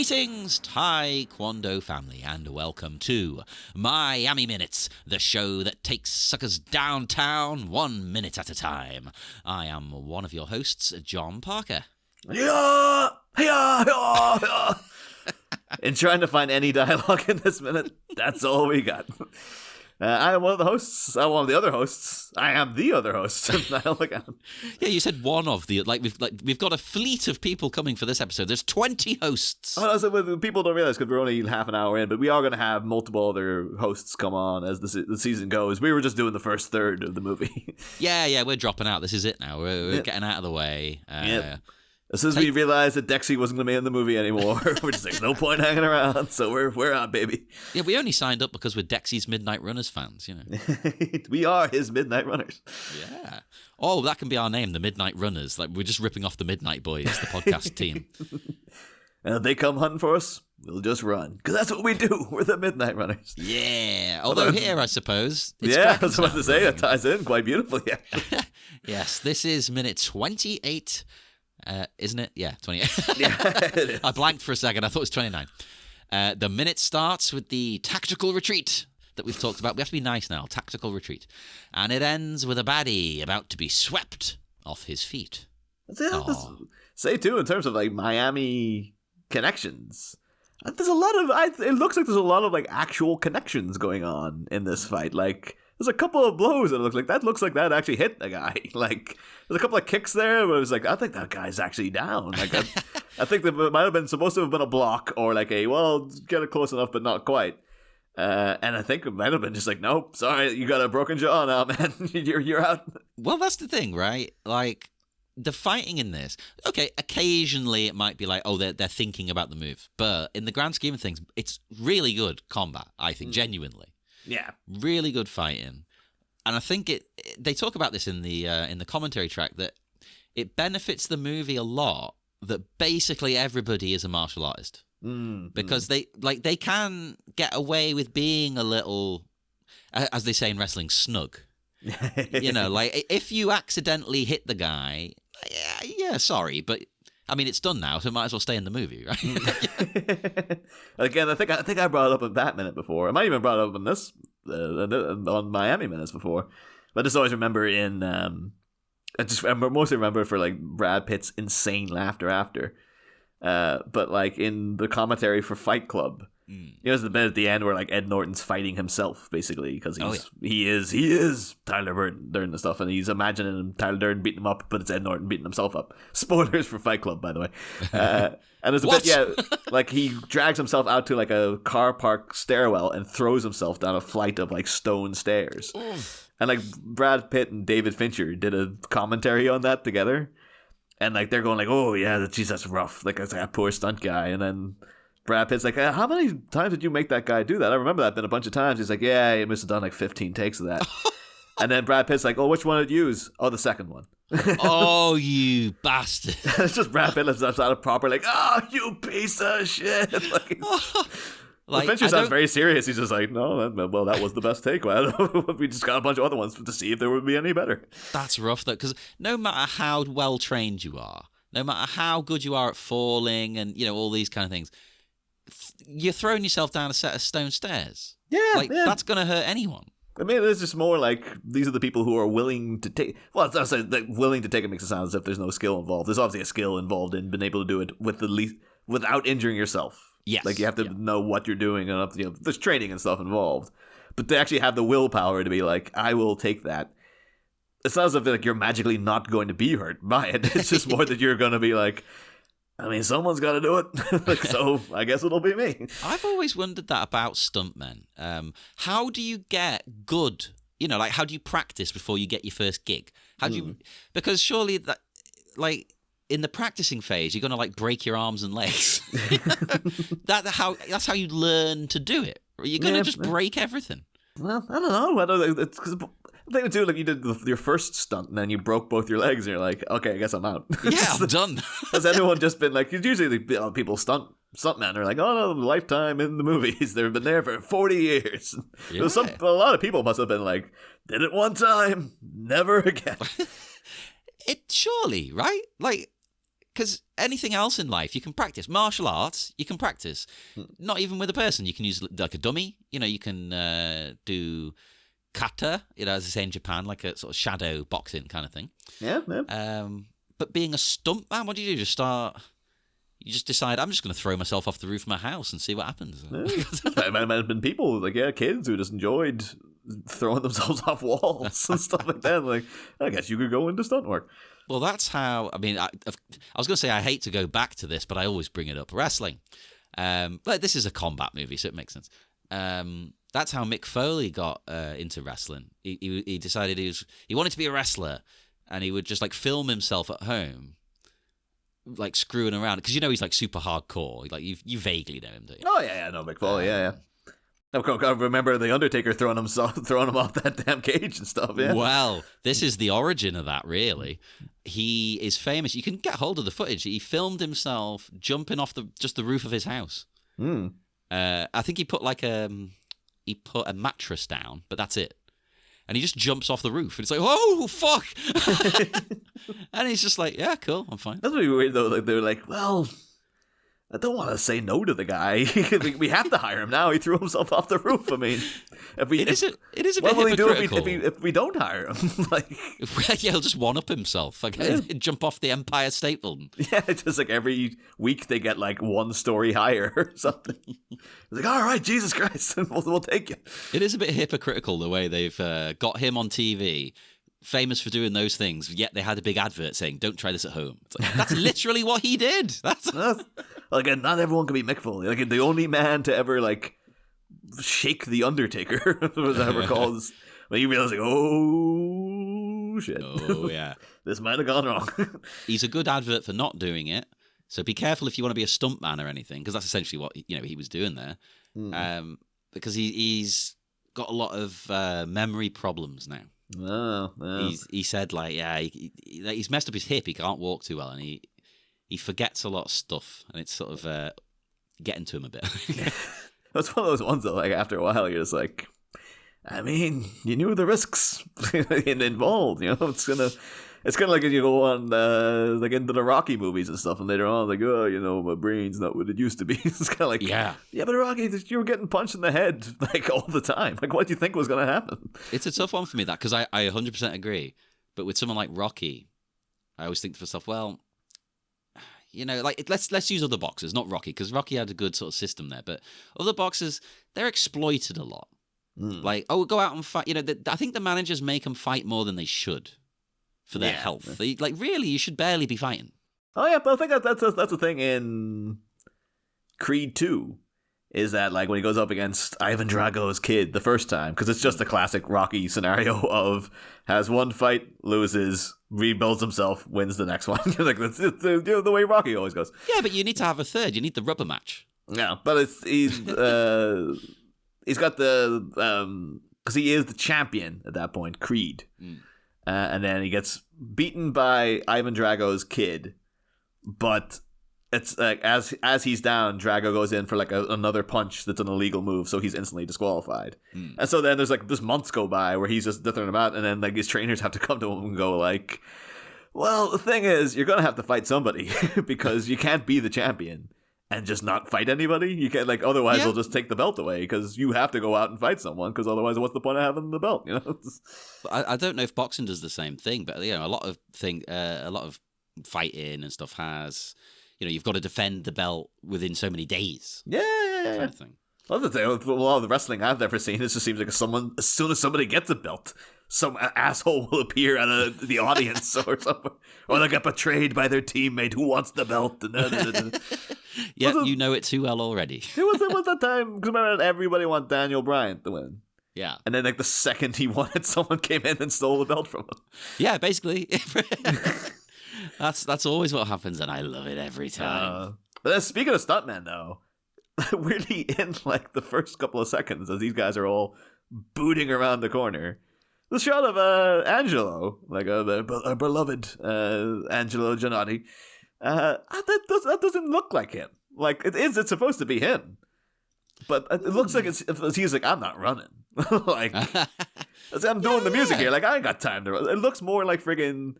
Greetings, Taekwondo family, and welcome to Miami Minutes, the show that takes suckers downtown 1 minute at a time. I am one of your hosts, John Parker. Yeah, yeah, yeah, yeah. In trying to find any dialogue in this minute, that's all we got. I am one of the hosts. I'm one of the other hosts. I am the other host. Yeah, you said one of the we've got a fleet of people coming for this episode. There's 20 hosts. Oh, so people don't realize because we're only half an hour in, but we are going to have multiple other hosts come on as the season goes. We were just doing the first third of the movie. Yeah, we're dropping out. This is it now. We're getting out of the way. As soon as we realized that Dexy wasn't going to be in the movie anymore, we're just like, no point hanging around, so we're out, baby. Yeah, we only signed up because we're Dexy's Midnight Runners fans, you know. We are his Midnight Runners. Yeah. Oh, that can be our name, the Midnight Runners. Like, we're just ripping off the Midnight Boys, the podcast team. And if they come hunting for us, we'll just run. Because that's what we do. We're the Midnight Runners. Yeah. Although here, I suppose. I was about to say, that ties in quite beautifully, actually. Yes, this is minute 28. Isn't it? Yeah, 28. Yeah, it is. I blanked for a second. I thought it was 29. The minute starts with the tactical retreat that we've talked about. We have to be nice now. Tactical retreat. And it ends with a baddie about to be swept off his feet. Say, too, in terms of, like, Miami connections, there's a lot of... it looks like there's a lot of, like, actual connections going on in this fight. Like... There's a couple of blows that looks like that actually hit the guy. Like, there's a couple of kicks there where it was like, I think that guy's actually down. Like, I think that it might have been supposed to have been a block or like get it close enough, but not quite. And I think it might have been just like, nope, sorry, you got a broken jaw now, man. You're out. Well, that's the thing, right? Like, the fighting in this, okay, occasionally it might be like, oh, they're thinking about the move. But in the grand scheme of things, it's really good combat, I think, genuinely. Yeah, really good fighting, and I think they talk about this in the commentary track that it benefits the movie a lot that basically everybody is a martial artist because they can get away with being a little, as they say in wrestling, snug. You know, like if you accidentally hit the guy, yeah, sorry, but. I mean, it's done now, so it might as well stay in the movie, right? Again, I think I brought it up in that minute before. I might even brought it up in this on Miami Minutes before. But I just always remember I mostly remember for like Brad Pitt's insane laughter after. But like in the commentary for Fight Club, there's the bit at the end where like Ed Norton's fighting himself basically because he is Tyler Durden and stuff, and he's imagining Tyler Durden beating him up, but it's Ed Norton beating himself up. Spoilers for Fight Club, by the way. And there's a bit, like he drags himself out to like a car park stairwell and throws himself down a flight of like stone stairs. And like Brad Pitt and David Fincher did a commentary on that together, and like they're going like, oh yeah, geez, that's rough. Like that's that poor stunt guy, and then Brad Pitt's like, how many times did you make that guy do that? I remember that been a bunch of times. He's like, yeah, he must have done like 15 takes of that. And then Brad Pitt's like, oh, which one did you use? Oh, the second one. Oh, you bastard. It's just Brad Pitt lives outside of proper like, oh, you piece of shit. Like Fincher sounds very serious. He's just like, no, that was the best take. We just got a bunch of other ones to see if there would be any better. That's rough, though, because no matter how well-trained you are, no matter how good you are at falling and, you know, all these kind of things, you're throwing yourself down a set of stone stairs. Yeah, that's going to hurt anyone. I mean, it's just more like these are the people who are willing to take. Well, it's not saying that willing to take it makes it sound as if there's no skill involved. There's obviously a skill involved in being able to do it with without injuring yourself. Yes, like you have to know what you're doing, and there's training and stuff involved. But to actually have the willpower to be like, I will take that. It's not as if like you're magically not going to be hurt by it. It's just more that you're going to be like, I mean, someone's got to do it, so I guess it'll be me. I've always wondered that about stuntmen. How do you get good? You know, like how do you practice before you get your first gig? How do you? Because surely that, like in the practicing phase, you're gonna like break your arms and legs. That's how you learn to do it. You're gonna just break everything. Well, I don't know. It's because I think too, like you did your first stunt and then you broke both your legs and you're like, okay, I guess I'm out. Yeah, I'm done. Has anyone just been like, usually people stuntmen are like, oh no, lifetime in the movies. They've been there for 40 years. Yeah. A lot of people must have been like, did it one time, never again. It surely, right? Like, because anything else in life you can practice. Martial arts, you can practice. Not even with a person. You can use like a dummy. You can do kata, as they say in Japan, like a sort of shadow boxing kind of thing. Yeah. But being a stuntman, what do? You You just decide, I'm just going to throw myself off the roof of my house and see what happens. There might have been people, kids who just enjoyed throwing themselves off walls and stuff like that. Like, I guess you could go into stunt work. Well, that's how, I was going to say I hate to go back to this, but I always bring it up. Wrestling. But this is a combat movie, so it makes sense. That's how Mick Foley got into wrestling. He decided he wanted to be a wrestler, and he would just film himself at home, screwing around, because he's super hardcore. You vaguely know him, do you? Oh yeah, no, Mick Foley, yeah. I remember the Undertaker throwing him off that damn cage and stuff. Yeah. Well, this is the origin of that. Really, he is famous. You can get hold of the footage. He filmed himself jumping off the roof of his house. I think he put a mattress down, but that's it. And he just jumps off the roof, and it's like, oh, fuck! And he's just like, yeah, cool, I'm fine. That's really weird, though. They were like, well, I don't want to say no to the guy. We have to hire him now. He threw himself off the roof. I mean, it is a bit hypocritical. What will he do if we don't hire him? Yeah, he'll just one-up himself. Jump off the Empire State Building. Yeah, it's just every week they get one story higher or something. It's all right, Jesus Christ, we'll take you. It is a bit hypocritical the way they've got him on TV, famous for doing those things, yet they had a big advert saying, don't try this at home. That's literally what he did. Again, not everyone can be Mick Foley. The only man to ever shake the Undertaker was ever called. When you realize, oh shit, oh yeah, this might have gone wrong. He's a good advert for not doing it. So be careful if you want to be a stuntman or anything, because that's essentially what he was doing there. Because he's got a lot of memory problems now. Oh. He said he's messed up his hip. He can't walk too well, and he forgets a lot of stuff, and it's sort of getting to him a bit. That's one of those ones that after a while you're just like, I mean, you knew the risks involved. It's kind of like if you go on into the Rocky movies and stuff, and later on my brain's not what it used to be. It's kind of yeah, but Rocky, you were getting punched in the head all the time. What do you think was going to happen? It's a tough one for me, that, because I 100% agree. But with someone like Rocky, I always think to myself, well, let's use other boxers, not Rocky, because Rocky had a good sort of system there. But other boxers, they're exploited a lot. Go out and fight. I think the managers make them fight more than they should for their health. Really, you should barely be fighting. Oh yeah, but I think that's a thing in Creed 2. Is that when he goes up against Ivan Drago's kid the first time, because it's just a classic Rocky scenario of has one fight, loses, rebuilds himself, wins the next one. That's the way Rocky always goes. Yeah, but you need to have a third. You need the rubber match. Yeah, but he's got the because he is the champion at that point, Creed, and then he gets beaten by Ivan Drago's kid, but it's as he's down, Drago goes in for another punch that's an illegal move, so he's instantly disqualified. And so then there's this months go by where he's just dithering about, and then his trainers have to come to him and go well, the thing is, you're gonna have to fight somebody because you can't be the champion and just not fight anybody. You can't otherwise they'll just take the belt away, because you have to go out and fight someone, because otherwise what's the point of having the belt? I don't know if boxing does the same thing, but a lot of fighting and stuff has. You've got to defend the belt within so many days. Yeah. Kind of thing. Well, the thing, a lot of the wrestling I've ever seen, it just seems like as soon as somebody gets a belt, some asshole will appear at the audience or something. Or they'll get betrayed by their teammate who wants the belt. Yeah, you know it too well already. It was that time, because remember, everybody wanted Daniel Bryan to win. Yeah. And then the second he won it, someone came in and stole the belt from him. Yeah, basically. That's always what happens, and I love it every time. But then speaking of stuntmen, though, weirdly in the first couple of seconds as these guys are all booting around the corner, the shot of Angelo, our beloved Angelo Giannotti, that doesn't look like him. It's supposed to be him, but it looks like he's I'm not running. I'm doing the music here. I ain't got time to run. It looks more like friggin'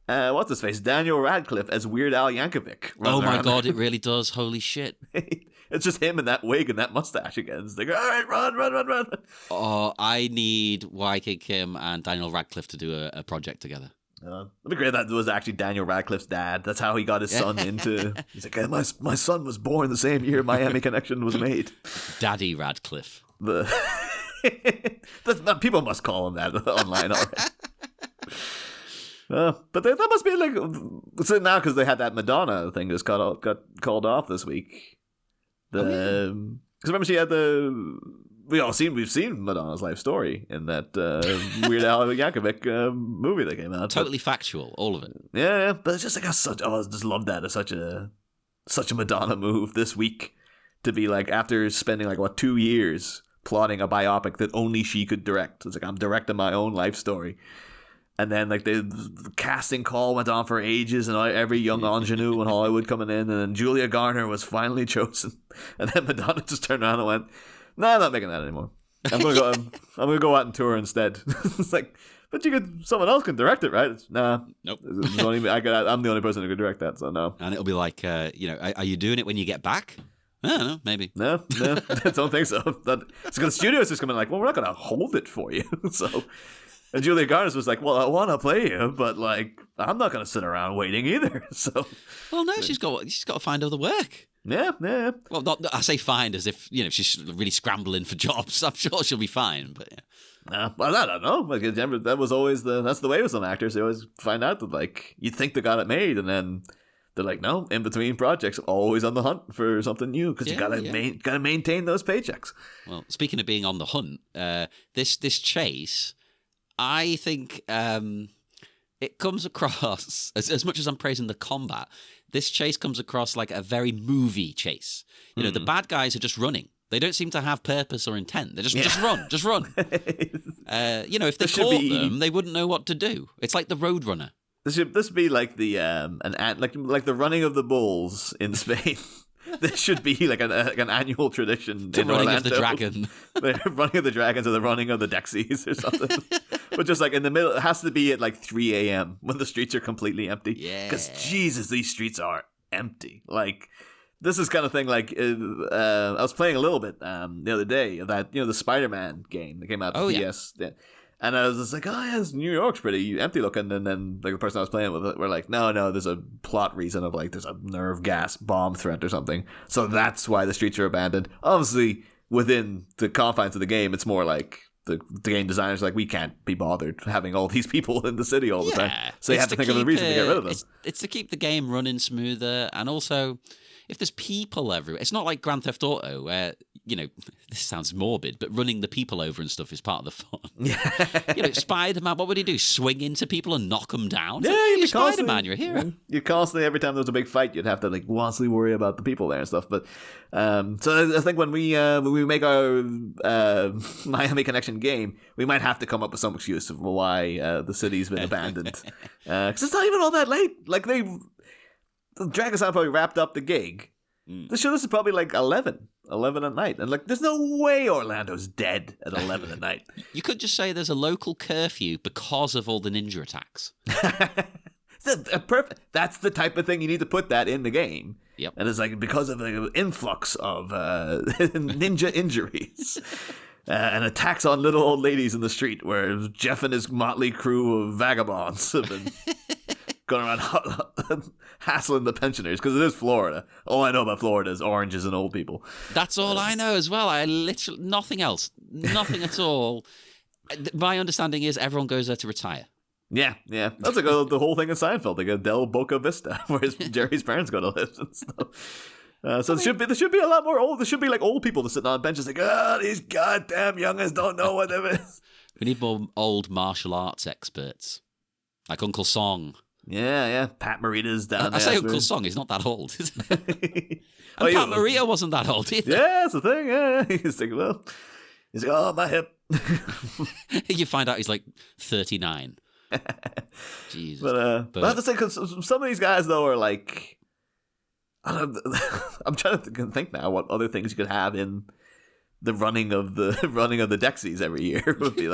what's his face? Daniel Radcliffe as Weird Al Yankovic. Oh my god, it really does. Holy shit. It's just him in that wig and that mustache again. It's like, all right, run. Oh, I need YK Kim and Daniel Radcliffe to do a project together. It'd be great that was actually Daniel Radcliffe's dad. That's how he got his son into... He's like, my son was born the same year Miami Connection was made. Daddy Radcliffe. People must call him that online already. But that must be like... So now, because they had that Madonna thing just got called off this week. Because remember she had the... We've seen Madonna's life story in that Weird Al Yankovic movie that came out. Totally factual, all of it. Yeah, but it's just like I just love that as such a Madonna move this week to be like after spending 2 years plotting a biopic that only she could direct. It's like I'm directing my own life story. And then the casting call went on for ages, and every young ingenue in Hollywood coming in, and then Julia Garner was finally chosen, and then Madonna just turned around and went, "No, I'm not making that anymore. I'm gonna go out and tour instead." It's like, but someone else can direct it, right? Nope. I'm the only person who could direct that, so no. And it'll be like, are you doing it when you get back? I don't know, maybe. No, I don't think so. It's because the studio's just coming like, well, we're not gonna hold it for you, so. And Julia Garner was like, well, I want to play you, but I'm not going to sit around waiting either. So, well, no, she's got to find other work. Yeah. Well, I say find as if she's really scrambling for jobs. I'm sure she'll be fine, but yeah. Well, I don't know. That was always that's the way with some actors. They always find out that you think they got it made, and then they're like, no, in between projects, always on the hunt for something new because you gotta maintain those paychecks. Well, speaking of being on the hunt, this chase. I think it comes across, as much as I'm praising the combat, this chase comes across like a very movie chase. The bad guys are just running. They don't seem to have purpose or intent. They just run. If they caught them, they wouldn't know what to do. It's like the Roadrunner. This be like the like the running of the bulls in Spain. This should be like an annual tradition. The running of the dragon. The running of the dragons or the running of the Dexies or something. But just in the middle, it has to be at 3 a.m. when the streets are completely empty. Yeah. Because, Jesus, these streets are empty. This is kind of thing I was playing a little bit the other day of that, the Spider-Man game that came out to PS. Yeah. And I was just like, oh, yeah, New York's pretty empty looking. And then the person I was playing with, we're like, no, there's a plot reason of there's a nerve gas bomb threat or something. So that's why the streets are abandoned. Obviously, within the confines of the game, it's more like the game designers are like, we can't be bothered having all these people in the city all the time. So you have to think of a reason to get rid of them. It's to keep the game running smoother. And also, if there's people everywhere, it's not like Grand Theft Auto where, this sounds morbid, but running the people over and stuff is part of the fun. Yeah. Spider-Man, what would he do? Swing into people and knock them down? Yeah, you're Spider-Man, you're a hero. You constantly, every time there was a big fight, you'd have to constantly worry about the people there and stuff. But so I think when we make our Miami Connection game, we might have to come up with some excuse of why the city's been abandoned. Because it's not even all that late. The Dragon Sound probably wrapped up the gig. This is probably 11 at night. And there's no way Orlando's dead at 11 at night. You could just say there's a local curfew because of all the ninja attacks. Perfect. That's the type of thing you need to put that in the game. Yep. And it's because of the influx of ninja injuries. And attacks on little old ladies in the street where Jeff and his motley crew of vagabonds have been going around hassling the pensioners because it is Florida. All I know about Florida is oranges and old people. That's all I know as well. I literally nothing else, nothing at all. My understanding is everyone goes there to retire. Yeah. That's the whole thing in Seinfeld, Del Boca Vista, where Jerry's parents go to live and stuff. So there should be a lot more old. There should be old people sitting on benches these goddamn youngins don't know what it is. We need more old martial arts experts, like Uncle Song. Yeah. Pat Morita's down there. I say Uncle Song, he's not that old, is he? And Pat Morita wasn't that old either. Yeah, that's the thing. Yeah. He's like, oh, my hip. You find out he's 39. Jesus. But I have to say, because some of these guys, though, are I'm trying to think now what other things you could have in the running of the Dexies every year would be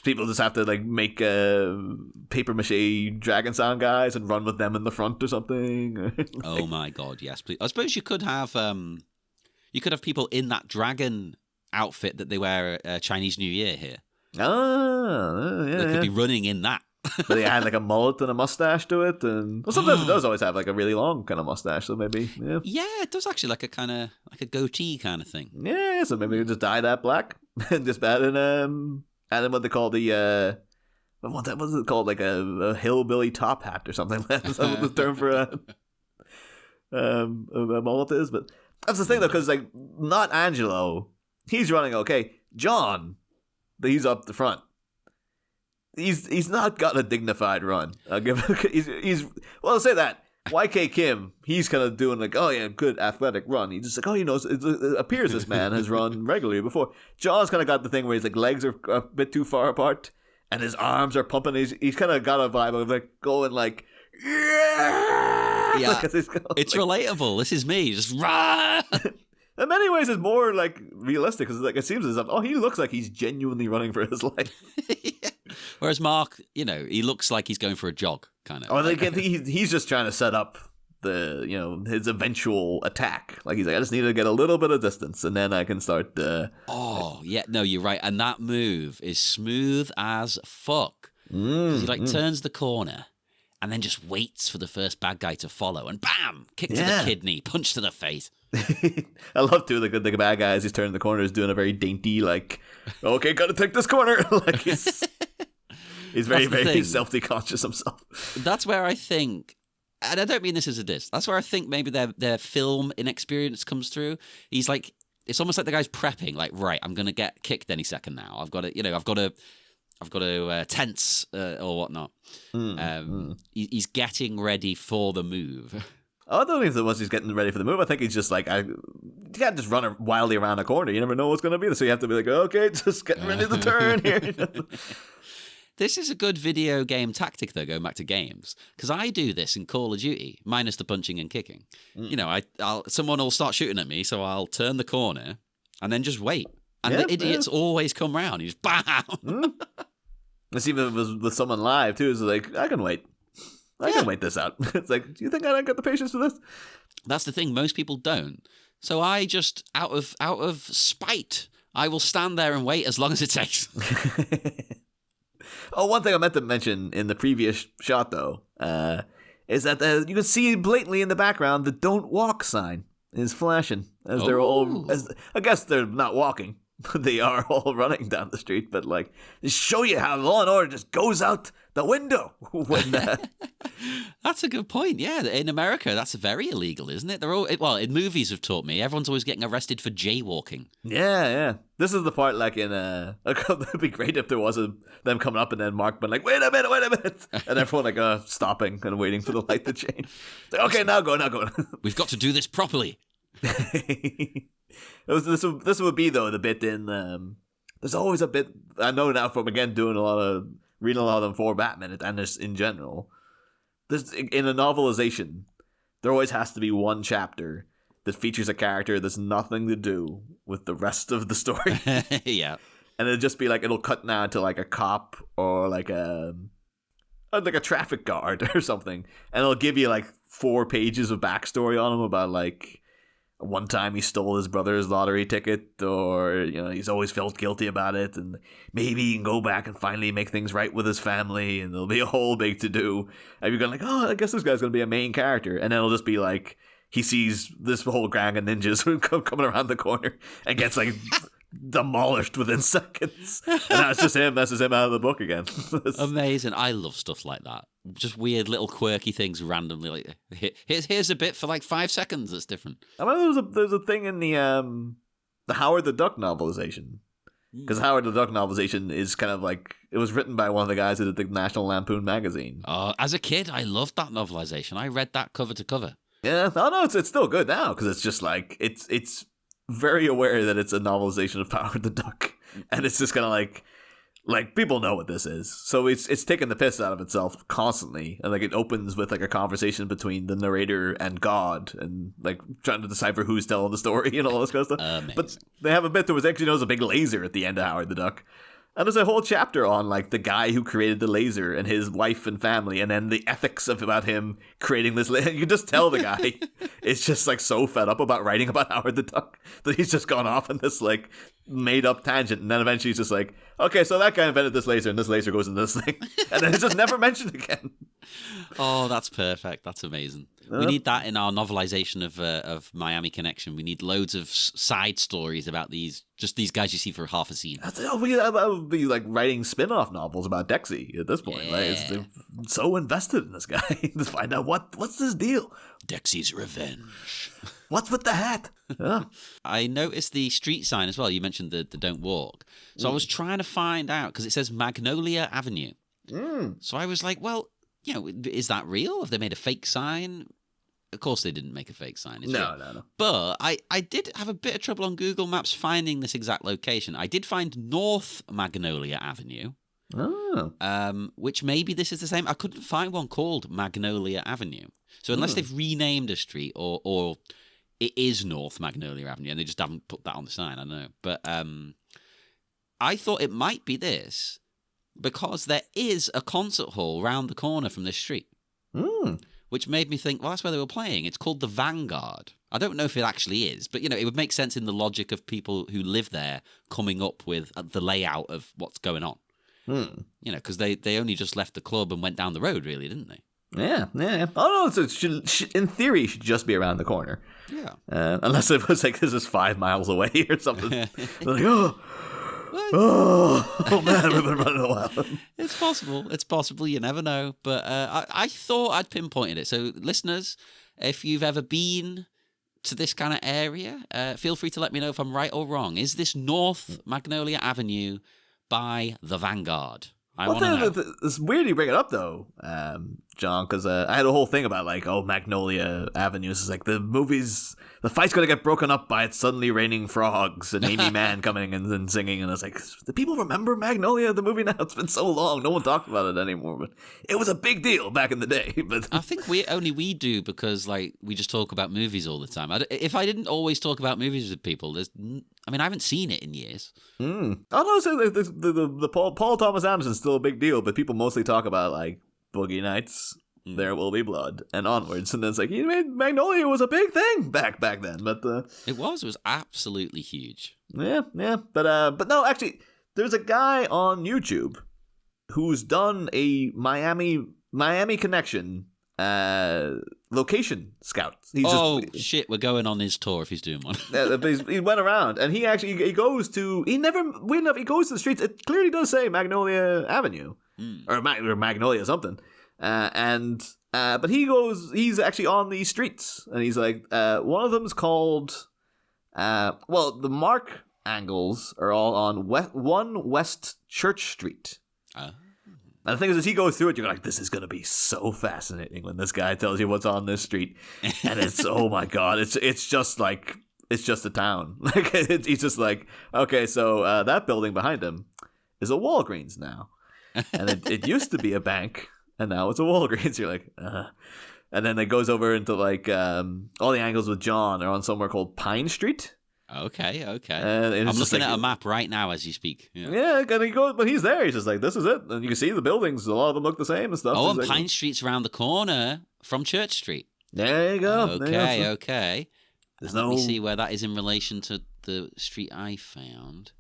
people just have to like make paper mache dragon sound guys and run with them in the front or something. Oh my god, yes, please. I suppose you could have people in that dragon outfit that they wear at Chinese New Year here. Oh, yeah. They could be running in that. But they had like a mullet and a mustache to it, and well, sometimes it does always have like a really long kind of mustache. So maybe, yeah, it does actually, like a kind of like a goatee kind of thing. Yeah, so maybe we just dye that black and just add in what they call the what was it called, like a hillbilly top hat or something. That's what the term for a mullet is. But that's the thing though, because like not Angelo, he's running okay. John, he's up the front. He's not got a dignified run. I'll give I'll say that. YK Kim, he's kind of doing like, oh yeah, good athletic run. He's just like, oh, it appears this man has run regularly before. John's kind of got the thing where he's like legs are a bit too far apart and his arms are pumping. He's kind of got a vibe of like going like, yeah. It's relatable. This is me, just run. In many ways, it's more like realistic because like it seems as if he looks like he's genuinely running for his life. Yeah. Whereas Mark, he looks like he's going for a jog, kind of. Oh, he's just trying to set up his eventual attack. Like he's like, I just need to get a little bit of distance, and then I can start. Oh yeah, no, you're right. And that move is smooth as fuck. He like turns the corner, and then just waits for the first bad guy to follow, and bam, kick to the kidney, punch to the face. I love too the bad guys. He's turning the corner, is doing a very dainty like, okay, gotta take this corner. Like he's very very self-conscious himself. That's where I think, and I don't mean this as a diss. That's where I think maybe their film inexperience comes through. He's like, it's almost like the guy's prepping. Like, right, I'm gonna get kicked any second now. I've got to tense or whatnot. He's getting ready for the move. I don't think it's once he's getting ready for the move. I think he's just like, you can't just run wildly around a corner. You never know what's going to be. So you have to be like, okay, just getting ready to turn here. This is a good video game tactic, though, going back to games. Because I do this in Call of Duty, minus the punching and kicking. Someone will start shooting at me, so I'll turn the corner and then just wait. And the idiots always come round. You just bam! It's even with someone live, too. It's like, I can wait. I can wait this out. It's like, do you think I don't got the patience for this? That's the thing. Most people don't. So I just, out of spite, I will stand there and wait as long as it takes. Oh, one thing I meant to mention in the previous shot, though, is that you can see blatantly in the background the "Don't Walk" sign is flashing as they're all. I guess they're not walking. They are all running down the street, but like, just show you how Law and Order just goes out the window when. That's a good point. Yeah, in America, that's very illegal, isn't it? They're all in movies have taught me everyone's always getting arrested for jaywalking. Yeah. This is the part like in it'd be great if there was them coming up and then Mark been like, wait a minute, and everyone like stopping and waiting for the light to change. Like, okay, now go. We've got to do this properly. This would be though the bit in there's always a bit I know now from again reading a lot of them for Batman and just in general. There's in a novelization there always has to be one chapter that features a character that's nothing to do with the rest of the story. Yeah, and it'll just be like it'll cut now to like a cop or like a traffic guard or something, and it'll give you like 4 pages of backstory on him about like. One time he stole his brother's lottery ticket, or he's always felt guilty about it, and maybe he can go back and finally make things right with his family, and there'll be a whole big to do. And you're going like, oh, I guess this guy's gonna be a main character, and then it'll just be like he sees this whole gang of ninjas coming around the corner and gets like demolished within seconds, and that's just him. That's just him out of the book again. Amazing. I love stuff like that. Just weird little quirky things randomly. Like here's a bit for like 5 seconds that's different. I mean, there's a thing in the Howard the Duck novelization, because Howard the Duck novelization is kind of like it was written by one of the guys who did the National Lampoon magazine. As a kid, I loved that novelization. I read that cover to cover. Yeah, no, it's still good now because it's just like it's very aware that it's a novelization of Howard the Duck, and it's just kind of like people know what this is, so it's taking the piss out of itself constantly, and like it opens with like a conversation between the narrator and God, and like trying to decipher who's telling the story and all this kind of stuff. Amazing. But they have a bit that was actually there's a big laser at the end of Howard the Duck, And there's a whole chapter on like the guy who created the laser and his wife and family, and then the ethics about him creating this laser. You can just tell the guy is just like so fed up about writing about Howard the Duck that he's just gone off on this like made up tangent, and then eventually he's just like, okay, so that guy invented this laser, and this laser goes into this thing, and then it's just never mentioned again. Oh, that's perfect. That's amazing. We need that in our novelization of Miami Connection. We need loads of side stories about these guys you see for half a scene. I would be like writing spin-off novels about Dexy at this point. Yeah. Like, they're so invested in this guy to find out what's this deal. Dexy's revenge. What's with the hat? Yeah. I noticed the street sign as well. You mentioned the don't walk. So I was trying to find out, because it says Magnolia Avenue. So I was like, well, is that real? Have they made a fake sign? Of course they didn't make a fake sign. No. But I did have a bit of trouble on Google Maps finding this exact location. I did find North Magnolia Avenue, which maybe this is the same. I couldn't find one called Magnolia Avenue. So unless they've renamed a street or it is North Magnolia Avenue and they just haven't put that on the sign, I don't know. But I thought it might be this because there is a concert hall round the corner from this street. Which made me think, well, that's where they were playing. It's called the Vanguard. I don't know if it actually is, but, it would make sense in the logic of people who live there coming up with the layout of what's going on. Because they only just left the club and went down the road, really, didn't they? Yeah. Oh, no, so in theory, it should just be around the corner. Yeah. Unless it was like, this is 5 miles away or something. Like, oh man, we've been running a while. It's possible. You never know. But I thought I'd pinpointed it. So listeners, if you've ever been to this kind of area, feel free to let me know if I'm right or wrong. Is this North Magnolia Avenue by the Vanguard? I want to know. It's weird you bring it up, though, John, because I had a whole thing about, like, Magnolia Avenue. It's like the fight's going to get broken up by it suddenly raining frogs and Amy Mann coming and singing. And I was like, do people remember Magnolia, the movie now? It's been so long. No one talks about it anymore. But it was a big deal back in the day. But I think we do because, like, we just talk about movies all the time. If I didn't always talk about movies with people, I haven't seen it in years. Oh, no, so the Paul Thomas Anderson's still a big deal, but people mostly talk about, like, Boogie Nights, There Will Be Blood, and onwards. And then it's like, Magnolia was a big thing back then. But it was absolutely huge. Yeah. But no, actually, there's a guy on YouTube who's done a Miami Connection location scout. Shit, we're going on his tour if he's doing one. He went around and he goes to the streets. It clearly does say Magnolia Avenue or Magnolia something. But he's actually on these streets, and he's like, one of them's called, the mark angles are all on 1 West Church Street. And the thing is, as he goes through it, you're like, this is going to be so fascinating when this guy tells you what's on this street. And it's, oh my God, it's just a town. Like, he's just like, okay, so that building behind him is a Walgreens now. And it used to be a bank, and now it's a Walgreens. You're like, And then it goes over into, like, all the angles with John are on somewhere called Pine Street. Okay. I'm looking at a map right now as you speak. Yeah, and he goes, but he's there. He's just like, this is it. And you can see the buildings. A lot of them look the same and stuff. Oh, and like, Pine Street's around the corner from Church Street. There you go. Okay. Let me see where that is in relation to the street I found.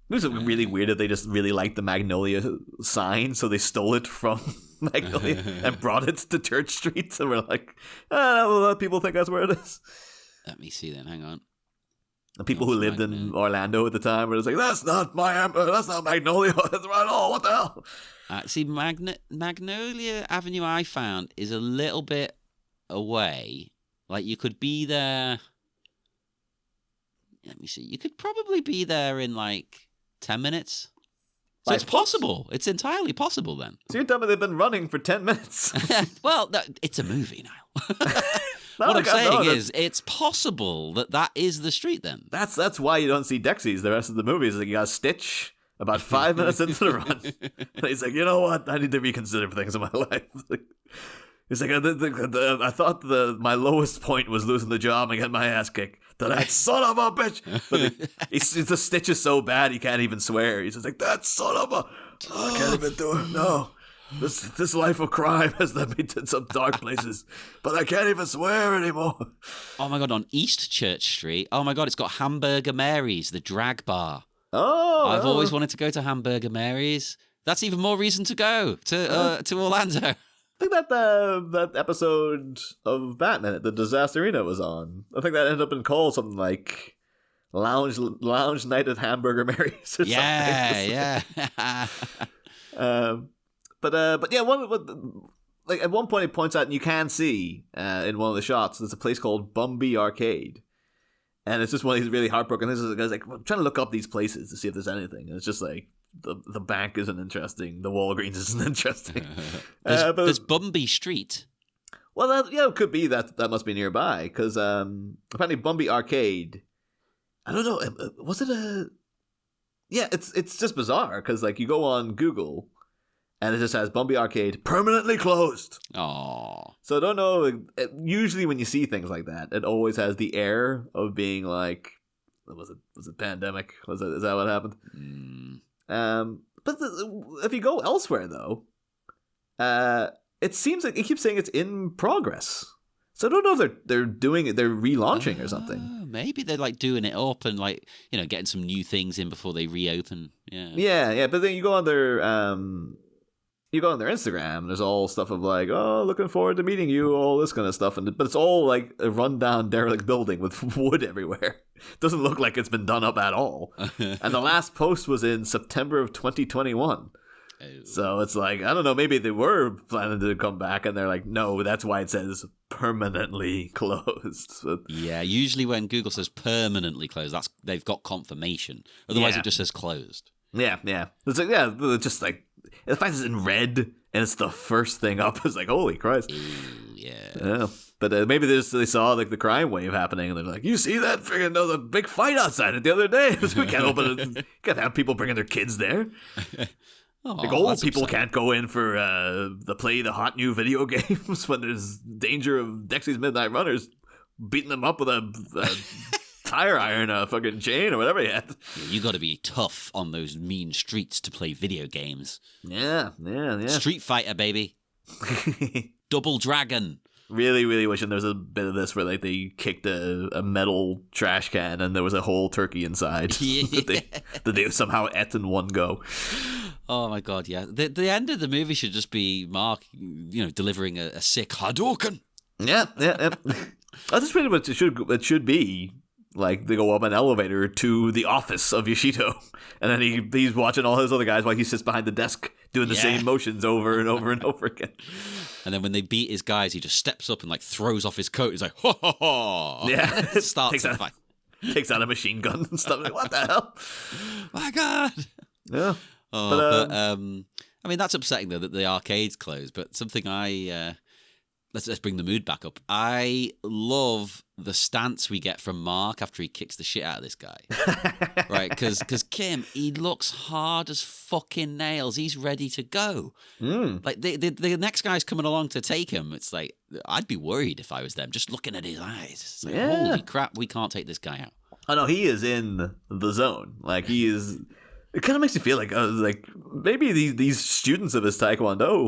It was really weird that they just really liked the Magnolia sign, so they stole it from Magnolia and brought it to Church Street. So we're like, people think that's where it is. Let me see then. Hang on. The people who lived in Orlando at the time were just like, that's not Magnolia. That's right. Oh, what the hell? See, Magnolia Avenue I found is a little bit away. Like, you could be there. Let me see. You could probably be there in like 10 minutes. So it's possible. It's entirely possible then. So you're telling me they've been running for 10 minutes? Well, it's a movie now. What I'm saying is, it's possible that is the street then. That's why you don't see Dexys the rest of the movies. Like, you got Stitch about 5 minutes into the run. And he's like, you know what? I need to reconsider things in my life. He's like, I thought my lowest point was losing the job and getting my ass kicked. to that son of a bitch. But the stitch is so bad he can't even swear. He's just like, that son of a... Oh, I can't even do it. No. This life of crime has led me to some dark places, but I can't even swear anymore. Oh my God, on East Church Street. Oh my God, it's got Hamburger Mary's, the drag bar. Oh. I've always wanted to go to Hamburger Mary's. That's even more reason to go to Orlando. I think that episode of Batman, the Disaster Arena, was on. I think that ended up in called something like Lounge Night at Hamburger Mary's or something. Yeah. But yeah, like at one point it points out, and you can see in one of the shots, there's a place called Bumby Arcade, and it's just one of these really heartbroken. This is the guy's like, I'm trying to look up these places to see if there's anything, and it's just like the bank isn't interesting, the Walgreens isn't interesting. There's Bumby Street. Well, it could be that must be nearby, because apparently Bumby Arcade, I don't know, was it a... Yeah, it's just bizarre, because like you go on Google, and it just has Bumby Arcade permanently closed. Oh. So I don't know. Usually when you see things like that, it always has the air of being like, was it pandemic? Is that what happened? But if you go elsewhere though, it seems like it keeps saying it's in progress. So I don't know if they're doing it, they're relaunching or something. Maybe they're like doing it up and like, getting some new things in before they reopen. Yeah. Yeah. But then you go on their Instagram, and there's all stuff of like, oh, looking forward to meeting you, all this kind of stuff, but it's all like a rundown derelict building with wood everywhere. Doesn't look like it's been done up at all. And the last post was in September of 2021. Oh. So it's like, I don't know, maybe they were planning to come back and they're like, no, that's why it says permanently closed. So, yeah, usually when Google says permanently closed, they've got confirmation. Otherwise it just says closed. Yeah. It's like, it's just like, the fact it's in red and it's the first thing up is like, holy Christ. Ooh, yeah. But maybe they saw like the crime wave happening, and they're like, you see that? Freaking there was a big fight outside it the other day. We can't open it. Can't have people bringing their kids there. Like old people upsetting. Can't go in for the hot new video games when there's danger of Dexy's Midnight Runners beating them up with a tire iron, a fucking chain, or whatever he had. Yeah, you got to be tough on those mean streets to play video games. Yeah. Street Fighter, baby. Double Dragon. Really, really wishing there was a bit of this where like they kicked a metal trash can and there was a whole turkey inside. Yeah. that they somehow ate in one go. Oh my God, yeah. The end of the movie should just be Mark, delivering a sick Hadouken. Yeah. That's really what it should be. Like, they go up an elevator to the office of Yoshito, and then he's watching all his other guys while he sits behind the desk doing the same motions over and over and over again. And then when they beat his guys, he just steps up and like throws off his coat. He's like, ho, ho, ho. Yeah. Starts the fight. Takes out a machine gun and stuff. Like, what the hell? My God. Yeah. But I mean, that's upsetting, though, that the arcade's closed. But something let's bring the mood back up. I love the stance we get from Mark after he kicks the shit out of this guy. Right? Because Kim, he looks hard as fucking nails. He's ready to go. Like, the next guy's coming along to take him. It's like, I'd be worried if I was them, just looking at his eyes. It's like, holy crap, we can't take this guy out. Oh, no, he is in the zone. Like, he is... It kind of makes me feel like maybe these students of his taekwondo,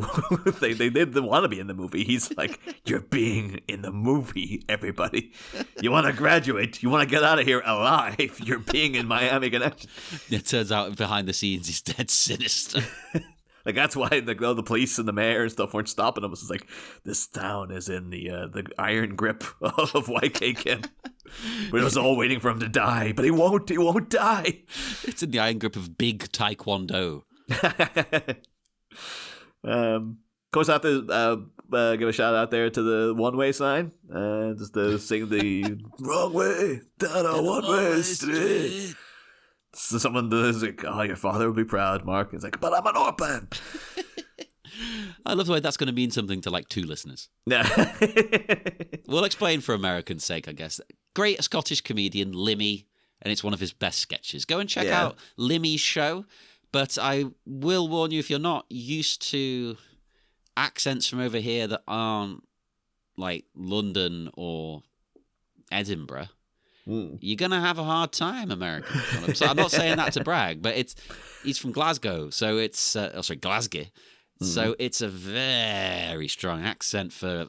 they want to be in the movie. He's like, you're being in the movie, everybody. You want to graduate. You want to get out of here alive. You're being in Miami Connection. It turns out behind the scenes he's dead sinister. Like, that's why the police and the mayor and stuff weren't stopping him. It's like, this town is in the iron grip of YK Kim. We're just all waiting for him to die, but he won't die. It's in the iron grip of big taekwondo. Of course, I have to give a shout out there to the one-way sign. Just to sing the wrong way down a one-way street. So someone is like, oh, your father will be proud, Mark. He's like, but I'm an orphan. I love the way that's going to mean something to like 2 listeners. Yeah. We'll explain for American's sake, I guess. Great Scottish comedian, Limmy, and it's one of his best sketches. Go and check out Limmy's show. But I will warn you, if you're not used to accents from over here that aren't like London or Edinburgh, you're gonna have a hard time, Americans. So I'm not saying that to brag, but he's from Glasgow, so it's Glasgow. So it's a very strong accent for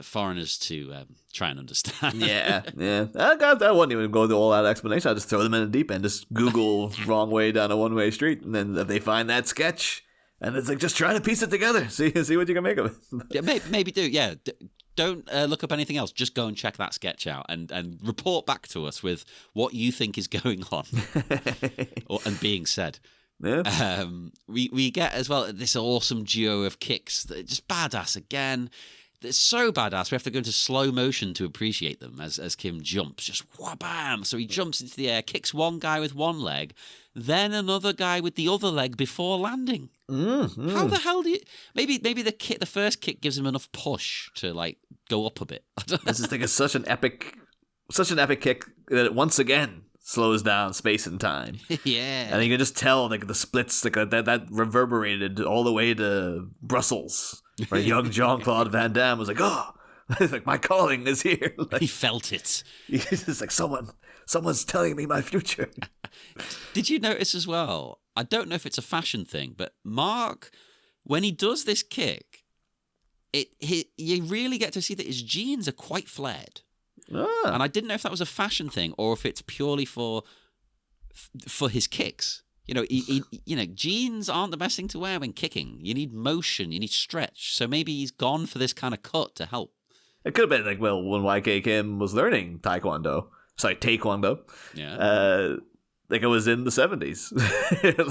foreigners to try and understand. Yeah. I wouldn't even go through all that explanation. I'll just throw them in the deep end. Just Google wrong way down a one-way street, and then if they find that sketch, and it's like, just try to piece it together. See what you can make of it. Yeah, maybe do. Yeah. Don't look up anything else. Just go and check that sketch out and report back to us with what you think is going on and being said. Yeah. We get as well this awesome duo of kicks that are just badass again. They're so badass we have to go into slow motion to appreciate them as Kim jumps, just wha-bam. So he jumps into the air, kicks one guy with one leg, then another guy with the other leg before landing. How the hell do you... Maybe the first kick gives him enough push to like go up a bit. This thing is such an epic kick that it once again slows down space and time. Yeah. And you can just tell like the splits like that reverberated all the way to Brussels, where young Jean-Claude Van Damme was like, oh, like my calling is here. Like, he felt it. He's just like, someone's telling me my future. Did you notice as well? I don't know if it's a fashion thing, but Mark, when he does this kick, you really get to see that his jeans are quite flared. Ah. And I didn't know if that was a fashion thing or if it's purely for his kicks. Jeans aren't the best thing to wear when kicking. You need motion, you need stretch. So maybe he's gone for this kind of cut to help. It could have been like, well, when YK Kim was learning taekwondo, yeah, like it was in the 70s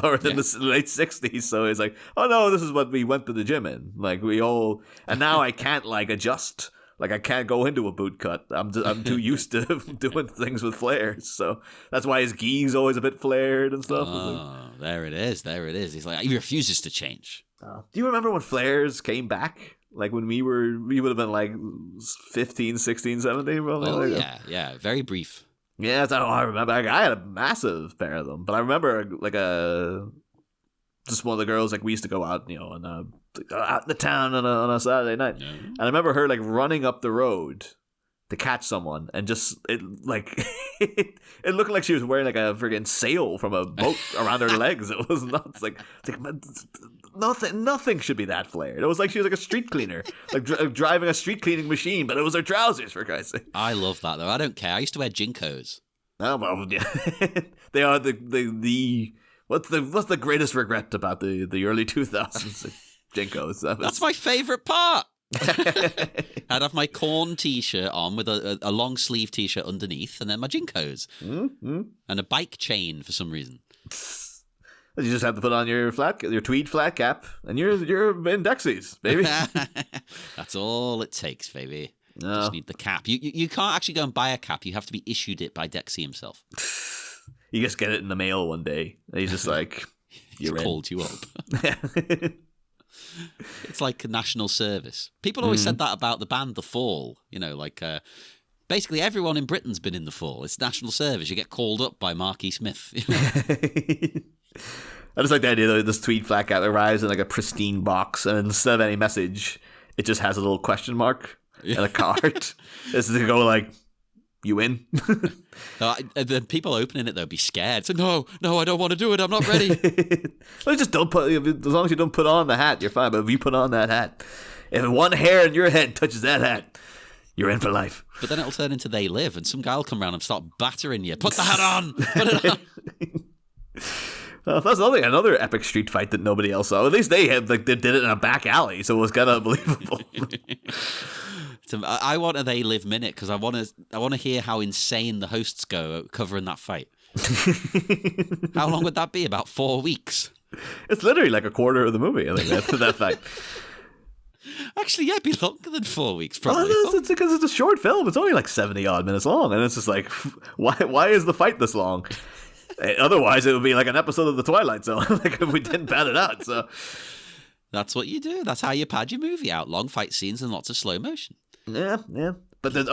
or in the late 60s. So he's like, oh no, this is what we went to the gym in. Like and now I can't like adjust. Like, I can't go into a boot cut. I'm too used to doing things with flares. So that's why his gi's always a bit flared and stuff. Oh, there it is. He's like, he refuses to change. Do you remember when flares came back? Like, when we would have been like 15, 16, 17 probably. Oh, like yeah. Very brief. Yeah, that's how I remember. Like, I had a massive pair of them. But I remember, like, just one of the girls, like, we used to go out, out in the town on a Saturday night. Yeah. And I remember her like running up the road to catch someone, and just it looked like she was wearing like a friggin' sail from a boat around her legs. It was nuts. Like nothing should be that flared. It was like she was like a street cleaner, like driving a street cleaning machine, but it was her trousers, for Christ's sake. I love that though. I don't care. I used to wear Jinkos. Oh well, yeah. They are the what's the greatest regret about the early 2000s? Jinkos. That's my favourite part. I'd have my Korn t-shirt on with a long sleeve t-shirt underneath, and then my Jinkos and a bike chain for some reason. You just have to put on your tweed flat cap, and you're in Dexies, baby. That's all it takes, baby. No. You just need the cap. You can't actually go and buy a cap. You have to be issued it by Dexy himself. You just get it in the mail one day, and he's just like, he's called you up. It's like a national service. People always said that about the band The Fall. Basically everyone in Britain's been in The Fall. It's national service. You get called up by Marky Smith. I just like the idea that this tweed flat cap arrives in like a pristine box, and instead of any message, it just has a little question mark and a card. This is to go like, you win. The people opening it though be scared. So no, I don't want to do it. I'm not ready. Well, just don't put. As long as you don't put on the hat, you're fine. But if you put on that hat, if one hair in your head touches that hat, you're in for life. But then it'll turn into They Live, and some guy will come around and start battering you. Put the hat on. Put it on. That's another epic street fight that nobody else saw. At least they did it in a back alley, so it was kind of unbelievable. I want a They Live minute because I want to hear how insane the hosts go covering that fight. How long would that be? About 4 weeks. It's literally like a quarter of the movie. I think that's that fact. Actually, yeah, it'd be longer than 4 weeks, probably. It's because it's a short film. It's only like 70-odd minutes long, and it's just like, why is the fight this long? Otherwise, it would be like an episode of The Twilight Zone, like if we didn't pad it out. So that's what you do. That's how you pad your movie out: long fight scenes and lots of slow motion. Yeah. But the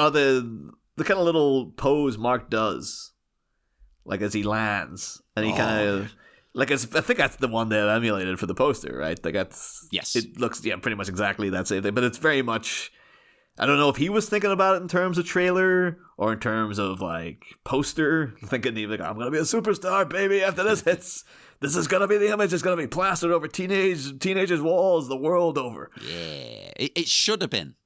kind of little pose Mark does, like as he lands, and he kind of like I think that's the one they emulated for the poster, right? Like that's yes. It looks pretty much exactly that same thing, but it's very much I don't know if he was thinking about it in terms of trailer or in terms of like poster, thinking he's like, I'm gonna be a superstar, baby. After this hits, this is gonna be the image. It's gonna be plastered over teenagers' walls the world over. Yeah, it should have been.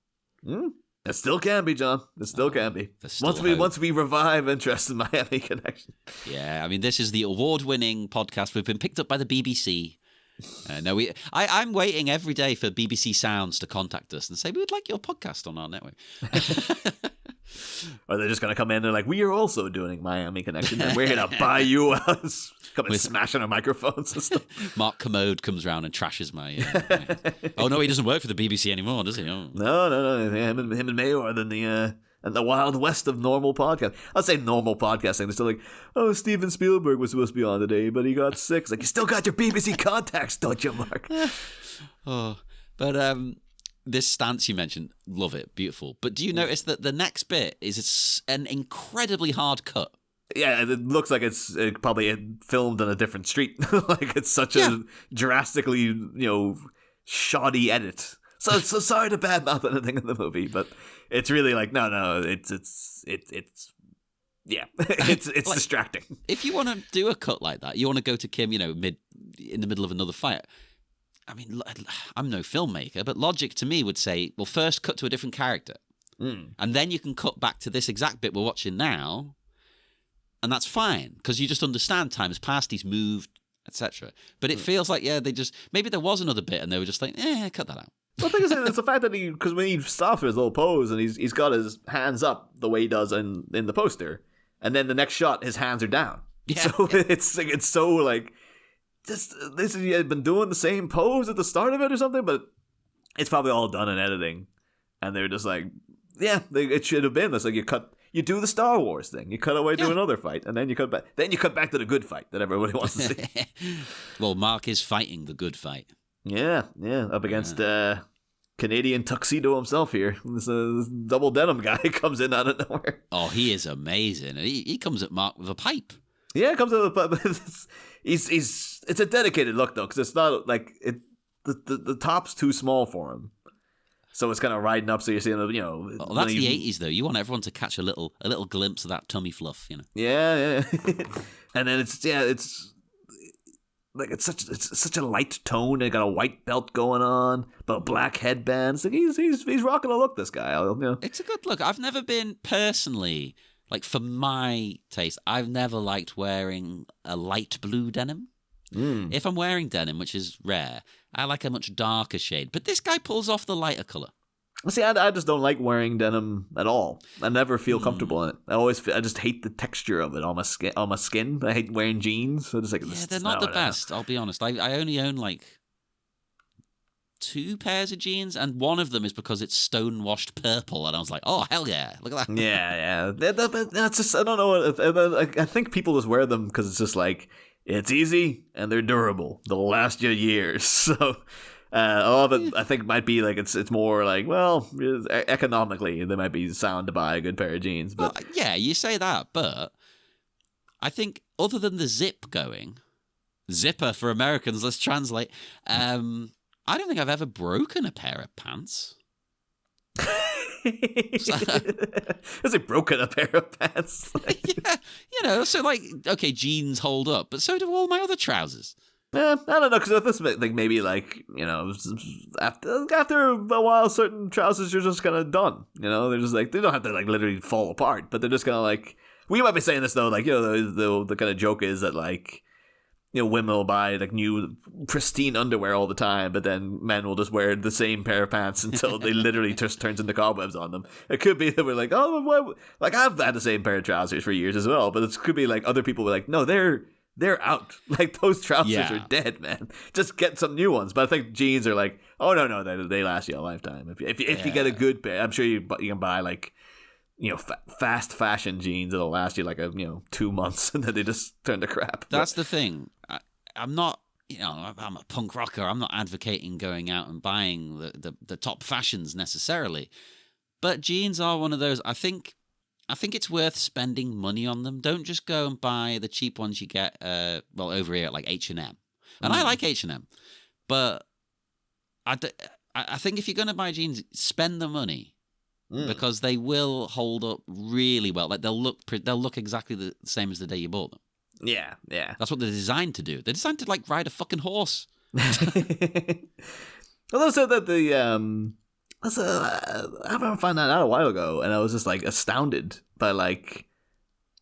It still can be, John. It still can be. Once we revive interest in Miami Connection. Yeah, I mean, this is the award-winning podcast. We've been picked up by the BBC. I'm waiting every day for BBC Sounds to contact us and say, we would like your podcast on our network. Or they're just going to come in and they're like, we are also doing Miami Connection and we're going to buy you us. Come and smashing our microphones and stuff. Mark Commode comes around and trashes my... Oh, no, he doesn't work for the BBC anymore, does he? Oh. No. Him and Mayo are in the Wild West of normal podcast. I'll say normal podcasting. They're still like, oh, Steven Spielberg was supposed to be on today, but he got sick. It's like, you still got your BBC contacts, don't you, Mark? But this stance you mentioned, love it, beautiful. But do you notice that the next bit is an incredibly hard cut? Yeah, it looks like it's probably filmed on a different street. Like it's such a drastically, shoddy edit. So sorry to badmouth anything in the movie, but it's really like no, it's like, distracting. If you want to do a cut like that, you want to go to Kim, in the middle of another fight. I mean, I'm no filmmaker, but logic to me would say, well, first cut to a different character, and then you can cut back to this exact bit we're watching now, and that's fine because you just understand time has passed, he's moved, etc. But it feels like maybe there was another bit and they were just like, cut that out. Well, the thing is, it's the fact that because when he stops his little pose and he's got his hands up the way he does in the poster, and then the next shot his hands are down. Yeah, so it's so like this he had been doing the same pose at the start of it or something, but it's probably all done in editing, and they're just like, it should have been this. Like you do the Star Wars thing, you cut away to another fight, and then you cut back to the good fight that everybody wants to see. Well, Mark is fighting the good fight. Yeah, up against Canadian tuxedo himself here. This double denim guy comes in out of nowhere. Oh, he is amazing. He comes at Mark with a pipe. Yeah, comes with a pipe. It's a dedicated look though, because it's not like the top's too small for him. So it's kind of riding up, so you're seeing, Oh, that's the 80s, though. You want everyone to catch a little glimpse of that tummy fluff, Yeah. And then it's like it's such a light tone. They got a white belt going on, but a black headband. It's like he's rocking a look. This guy, It's a good look. I've never been personally, like for my taste, I've never liked wearing a light blue denim. If I'm wearing denim, which is rare, I like a much darker shade. But this guy pulls off the lighter color. See, I just don't like wearing denim at all. I never feel comfortable in it. I just hate the texture of it on my skin. I hate wearing jeans. So just like they're not the best. I'll be honest. I only own like 2 pairs of jeans, and one of them is because it's stone washed purple, and I was like, oh hell yeah, look at that. Yeah. That's just, I don't know. I think people just wear them because it's just like, it's easy and they're durable. They'll last you years. So a lot of it, I think, might be like it's more like, well, economically, they might be sound to buy a good pair of jeans. But well, yeah, you say that, but I think other than the zipper for Americans, let's translate. I don't think I've ever broken a pair of pants. Has he broken a pair of pants? Yeah, so like, okay, jeans hold up, but so do all my other trousers. I don't know, because at this like maybe like after a while, certain trousers are just kind of done. They're just like, they don't have to like literally fall apart, but they're just kind of like. We might be saying this though, like the kind of joke is that like. Women will buy like new pristine underwear all the time, but then men will just wear the same pair of pants until they literally just turns into cobwebs on them. It could be that we're like, oh, well, like I've had the same pair of trousers for years as well, but it could be like other people were like, no, they're out. Like those trousers are dead, man. Just get some new ones. But I think jeans are like, oh no, they last you a lifetime. If you get a good pair, I'm sure you can buy like. Fast fashion jeans that'll last you like 2 months, and then they just turn to crap. That's the thing. I'm not, I'm a punk rocker. I'm not advocating going out and buying the top fashions necessarily, but jeans are one of those. I think it's worth spending money on them. Don't just go and buy the cheap ones you get. Over here at like H&M, and I like H&M, but I think if you're going to buy jeans, spend the money. because they will hold up really well. Like they'll look exactly the same as the day you bought them. Yeah, yeah. That's what they're designed to do. They're designed to like ride a fucking horse. Although said that I remember finding that out a while ago, and I was just like astounded by like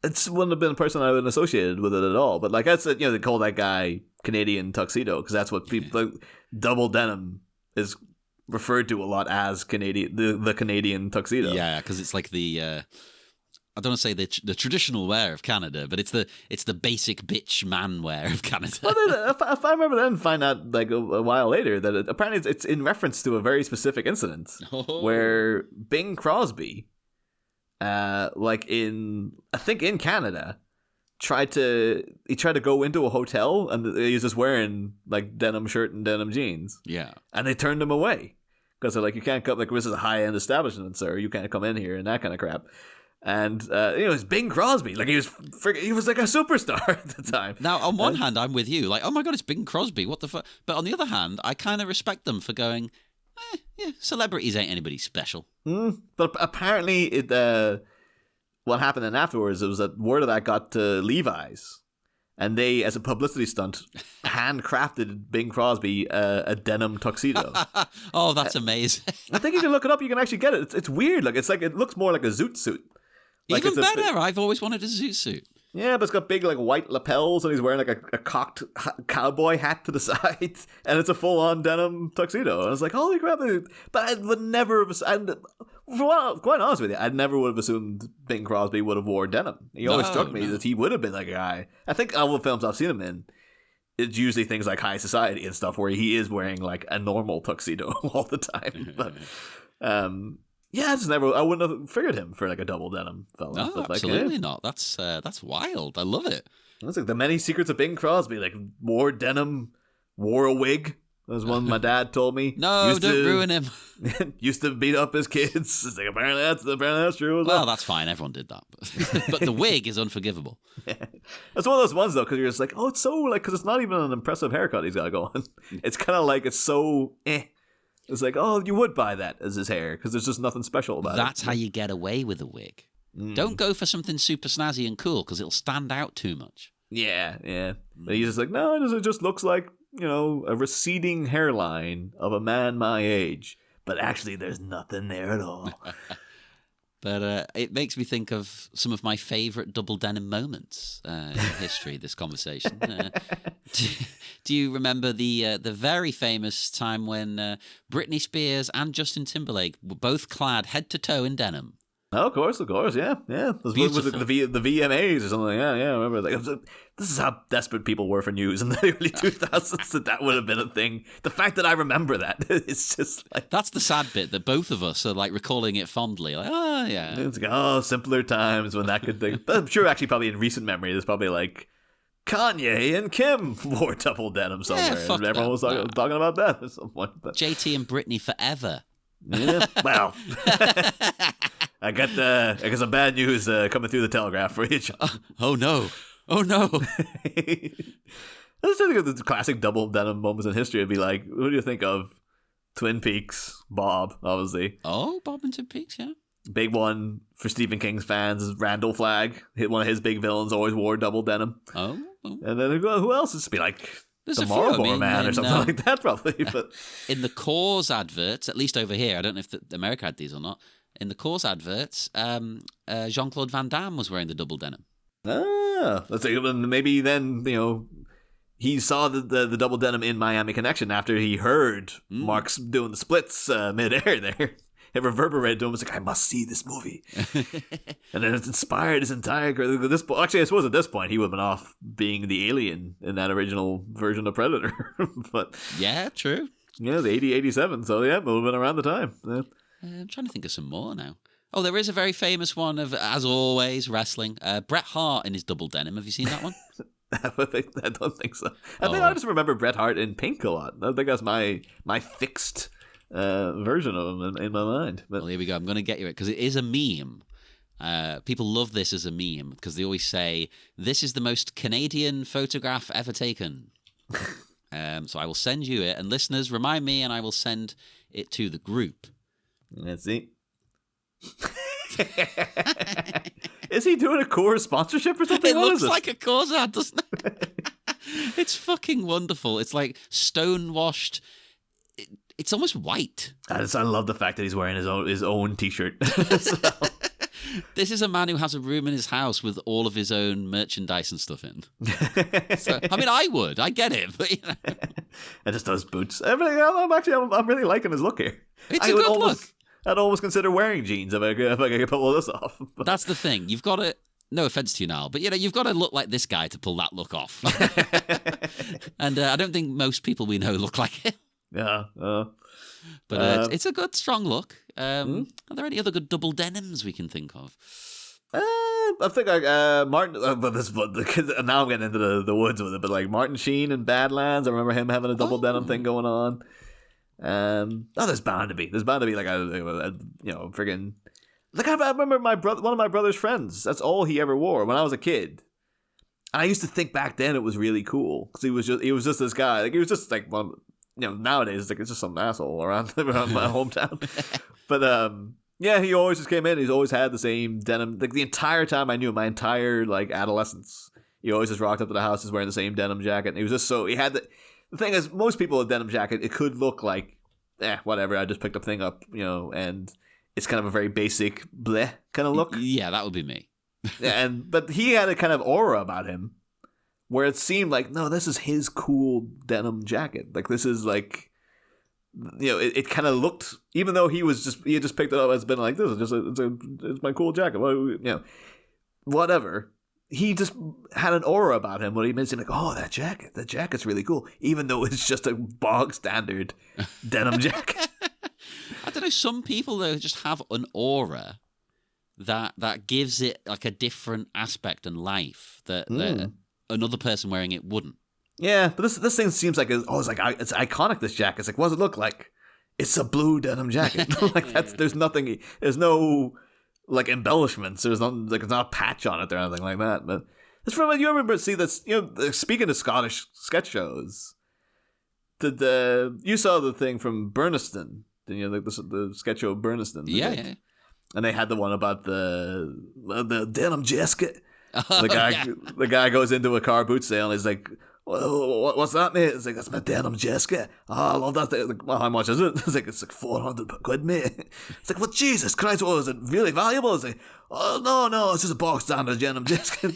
it wouldn't have been a person I would have associated with it at all. But like I said, they call that guy Canadian tuxedo because that's what people like. Double denim is referred to a lot as Canadian, the Canadian tuxedo. Yeah, because it's like the I don't want to say the traditional wear of Canada, but it's the basic bitch man wear of Canada. Well, if I remember then, find out like a while later that apparently it's in reference to a very specific incident where Bing Crosby, like in Canada, tried to go into a hotel and he was just wearing like denim shirt and denim jeans. Yeah, and they turned him away because they're like, you can't come, like this is a high end establishment, sir. You can't come in here and that kind of crap. And it's Bing Crosby. Like he was like a superstar at the time. Now, on one hand, I'm with you. Like, oh my god, it's Bing Crosby. What the fuck? But on the other hand, I kind of respect them for going, yeah, celebrities ain't anybody special. But apparently, what happened then afterwards, it was that word of that got to Levi's, and they, as a publicity stunt, handcrafted Bing Crosby a denim tuxedo. Oh, that's amazing! I think you can look it up. You can actually get it. It's weird. Like it looks more like a zoot suit. Like even better. I've always wanted a zoot suit. Yeah, but it's got big like white lapels, and he's wearing like a cocked cowboy hat to the side, and it's a full-on denim tuxedo. And I was like, holy crap! But I would never have. Quite honest with you, I never would have assumed Bing Crosby would have wore denim. He always struck me that he would have been like a guy. I think all the films I've seen him in, it's usually things like High Society and stuff where he is wearing like a normal tuxedo all the time. But yeah, I wouldn't have figured him for like a double denim fella. No, but absolutely not. That's wild. I love it. That's like the many secrets of Bing Crosby. Like wore denim, wore a wig. That was one my dad told me. No, don't ruin him. Used to beat up his kids. It's like apparently that's true as well. Well, that's fine. Everyone did that, but the wig is unforgivable. Yeah. That's one of those ones though, because you're just like, oh, it's so like, because it's not even an impressive haircut he's got going. It's kind of like it's so. It's like, oh, you would buy that as his hair because there's just nothing special about it. That's how you get away with a wig. Don't go for something super snazzy and cool because it'll stand out too much. Yeah. But he's just like, no, it just looks like, a receding hairline of a man my age. But actually, there's nothing there at all. But it makes me think of some of my favourite double denim moments in history, this conversation. Do you remember the very famous time when Britney Spears and Justin Timberlake were both clad head to toe in denim? Oh, of course, yeah. Was it the VMAs or something? Yeah, I remember. Like, this is how desperate people were for news in the early 2000s that would have been a thing. The fact that I remember that, it's just like... That's the sad bit, that both of us are like recalling it fondly. Like, oh, yeah. It's like, simpler times when that could think. But I'm sure actually probably in recent memory, there's probably like Kanye and Kim wore double denim somewhere. Yeah, and everyone was talking about that at some point. But... JT and Britney forever. Yeah, well... I got some bad news coming through the telegraph for you, John. Oh no! I was thinking of the classic double denim moments in history. It'd be like, what do you think of Twin Peaks? Bob, obviously. Oh, Bob and Twin Peaks, yeah. Big one for Stephen King's fans is Randall Flagg. One of his big villains always wore double denim. Oh. And then who else? It'd be like There's the Marlboro Man or something like that, probably. But in the Coors adverts, at least over here, I don't know if America had these or not. In the Coors adverts, Jean-Claude Van Damme was wearing the double denim. Let's say maybe then he saw the double denim in Miami Connection after he heard Mark's doing the splits midair there. It reverberated to him. It's like, I must see this movie. And then it inspired his entire career. Actually, I suppose at this point he would have been off being the alien in that original version of Predator. But yeah, true. Yeah, the 87. So yeah, it would have been around the time. Yeah. I'm trying to think of some more now. Oh, there is a very famous one of, as always, wrestling. Bret Hart in his double denim. Have you seen that one? I don't think so. I just remember Bret Hart in pink a lot. I think that's my fixed version of him in my mind. But... Well, here we go. I'm going to get you it because it is a meme. People love this as a meme because they always say, this is the most Canadian photograph ever taken. So I will send you it. And listeners, remind me and I will send it to the group. Let's see. Is he doing a Coors sponsorship or something? It looks like a Coors ad, doesn't it? It's fucking wonderful. It's like stone-washed. It's almost white. I love the fact that he's wearing his own t-shirt. So. This is a man who has a room in his house with all of his own merchandise and stuff in. So, I mean, I get it, but you know. And just those boots. I'm really liking his look here. It's a good look. I'd almost consider wearing jeans if I could pull this off. That's the thing. You've got to. No offense to you, Niall, but you've got to look like this guy to pull that look off. And I don't think most people we know look like him. Yeah. But it's a good, strong look. Are there any other good double denims we can think of? I think Martin. Now I'm getting into the woods with it, but like Martin Sheen in Badlands, I remember him having a double denim thing going on. There's bound to be like a friggin'. Like I remember one of my brother's friends. That's all he ever wore when I was a kid. And I used to think back then it was really cool because he was just this guy. Like he was just like one. Nowadays like it's just some asshole around my hometown. But yeah, he always just came in. He's always had the same denim. Like the entire time I knew him, my entire like adolescence, he always just rocked up to the house, just wearing the same denim jacket. And he was just so he had the thing is most people with denim jacket, it could look like whatever. I just picked up thing up, and it's kind of a very basic bleh kind of look. Yeah, that would be me. But he had a kind of aura about him where it seemed like, no, this is his cool denim jacket. Like this is like, it kind of looked, even though he had just picked it up as been like, this is just it's my cool jacket. Whatever. He just had an aura about him where he made it seem like, oh, that jacket's really cool, even though it's just a bog standard denim jacket. I don't know. Some people though just have an aura that gives it like a different aspect and life that another person wearing it wouldn't. Yeah, but this thing seems like it's iconic. This jacket. It's like, what does it look like? It's a blue denim jacket. Like there's no like embellishments. There's nothing like it's not a patch on it or anything like that. But it's from you ever see this? Speaking of Scottish sketch shows, you saw the thing from Burniston. Like the sketch show Burniston. Yeah. And they had the one about the denim jacket. The guy goes into a car boot sale and he's like, well, what's that, mate? It's like, that's my denim jacket. Oh, I love that thing. Like, well, how much is it? It's like 400 quid, mate. It's like, well, Jesus Christ, is it really valuable? It's like, oh, no, it's just a box standard denim jacket.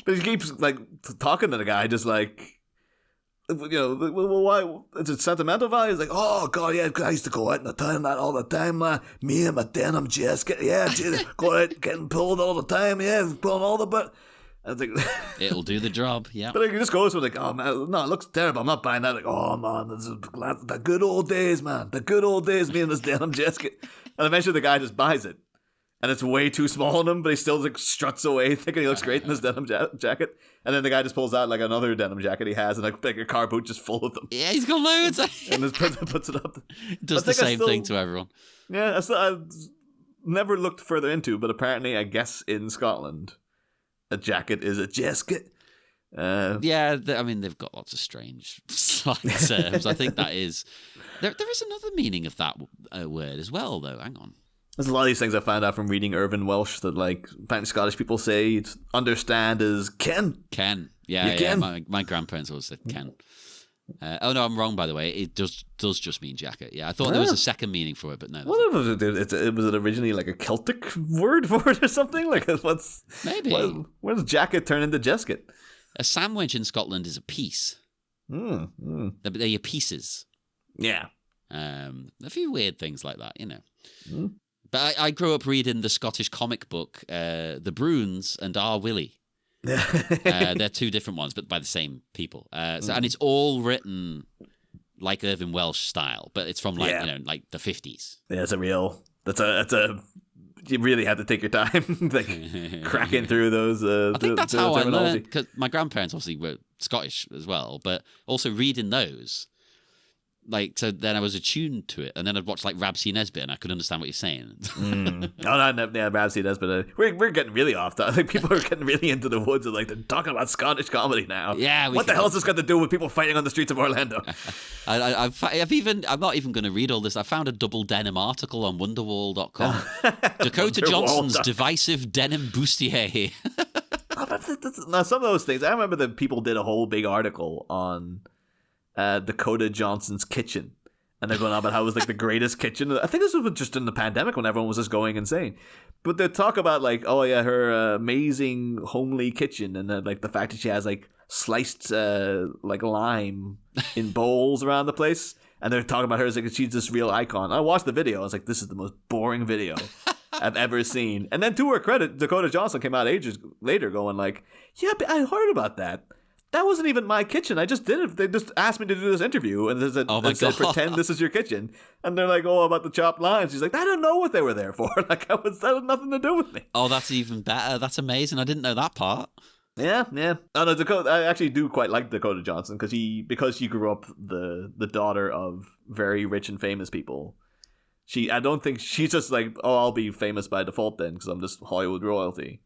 But he keeps like talking to the guy, just like, well, why? It's a sentimental value. It's like, oh God, yeah, I used to go out in the town that all the time, man. Me and my denim jacket, yeah, go out getting pulled all the time, yeah, pulling all the butt. I think it'll do the job, yeah. But it just goes with like, oh man, no, it looks terrible. I'm not buying that. Like, oh man, this is the good old days, man. The good old days, me and this denim jacket. And eventually the guy just buys it. And it's way too small on him, but he still like struts away thinking he looks great in his denim jacket. And then the guy just pulls out like another denim jacket he has and like a car boot just full of them. Yeah, he's got loads. And just puts it up. Does the same thing to everyone. Yeah, I've never looked further into, but apparently I guess in Scotland, a jacket is a jasket. Yeah, I mean, they've got lots of strange slang terms. I think that is... There is another meaning of that word as well, though. Hang on. There's a lot of these things I found out from reading Irvin Welsh that, like, apparently Scottish people say understand is ken. Ken. Yeah. My grandparents always said ken. Oh, no, I'm wrong, by the way. It does just mean jacket. Yeah, I thought there was a second meaning for it, but no. What was it originally like a Celtic word for it or something? Like, maybe. Where does jacket turn into jasket? A sandwich in Scotland is a piece. They're your pieces. Yeah. A few weird things like that, But I grew up reading the Scottish comic book, The Bruins and R. Willie. They're two different ones, but by the same people. And it's all written like Irvin Welsh style, but it's from like the 50s. Yeah, that's a. You really had to take your time, like cracking through those. I think that's how I learned, because my grandparents obviously were Scottish as well, but also reading those. so then I was attuned to it, and then I'd watch like Rabsy Nesbitt, and I could understand what you're saying. Oh, no, yeah, Rabsy Nesbitt. We're getting really off. I think people are getting really into the woods and like they're talking about Scottish comedy now. Yeah, what the hell has this got to do with people fighting on the streets of Orlando? I'm not even going to read all this. I found a double denim article on Wonderwall.com. Dakota Johnson's divisive denim bustier. Now, some of those things, I remember that people did a whole big article on Dakota Johnson's kitchen, and they're going on about how it was like the greatest kitchen. I think this was just in the pandemic when everyone was just going insane. But they talk about like, oh yeah, her amazing homely kitchen, and like the fact that she has like sliced like lime in bowls around the place, and they're talking about her as like she's this real icon. I watched the video. I was like, this is the most boring video I've ever seen. And then to her credit, Dakota Johnson came out ages later going like, yeah, but I heard about that. That wasn't even my kitchen. I just did it. They just asked me to do this interview, and they said, pretend this is your kitchen. And they're like, oh, about the chopped limes. She's like, I don't know what they were there for. Like, that had nothing to do with me. Oh, that's even better. That's amazing. I didn't know that part. Yeah. Oh, no, Dakota. I actually do quite like Dakota Johnson because she grew up the daughter of very rich and famous people. I don't think she's just like, oh, I'll be famous by default then because I'm just Hollywood royalty.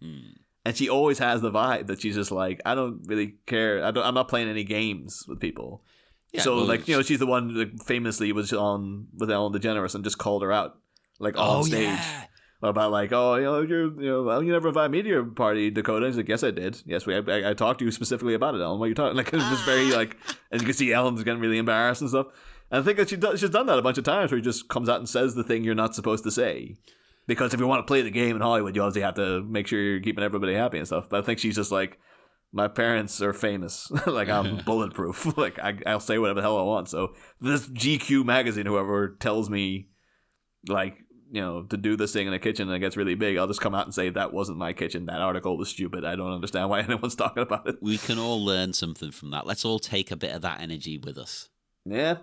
And she always has the vibe that she's just like, I don't really care. I'm not playing any games with people. Yeah, so, like, you know, she's the one that famously was on with Ellen DeGeneres and just called her out, like, on stage. Yeah. About, like, oh, you never invited me to your party, Dakota. And he's like, yes, I did. Yes, I talked to you specifically about it, Ellen. What are you talking? Like, it's just very, like, and you can see Ellen's getting really embarrassed and stuff. And I think that she's done that a bunch of times where he just comes out and says the thing you're not supposed to say. Because if you want to play the game in Hollywood, you obviously have to make sure you're keeping everybody happy and stuff. But I think she's just like, my parents are famous. Like, I'm bulletproof. Like, I'll say whatever the hell I want. So this GQ magazine, whoever tells me, like, you know, to do this thing in the kitchen and it gets really big, I'll just come out and say, that wasn't my kitchen. That article was stupid. I don't understand why anyone's talking about it. We can all learn something from that. Let's all take a bit of that energy with us. Yeah.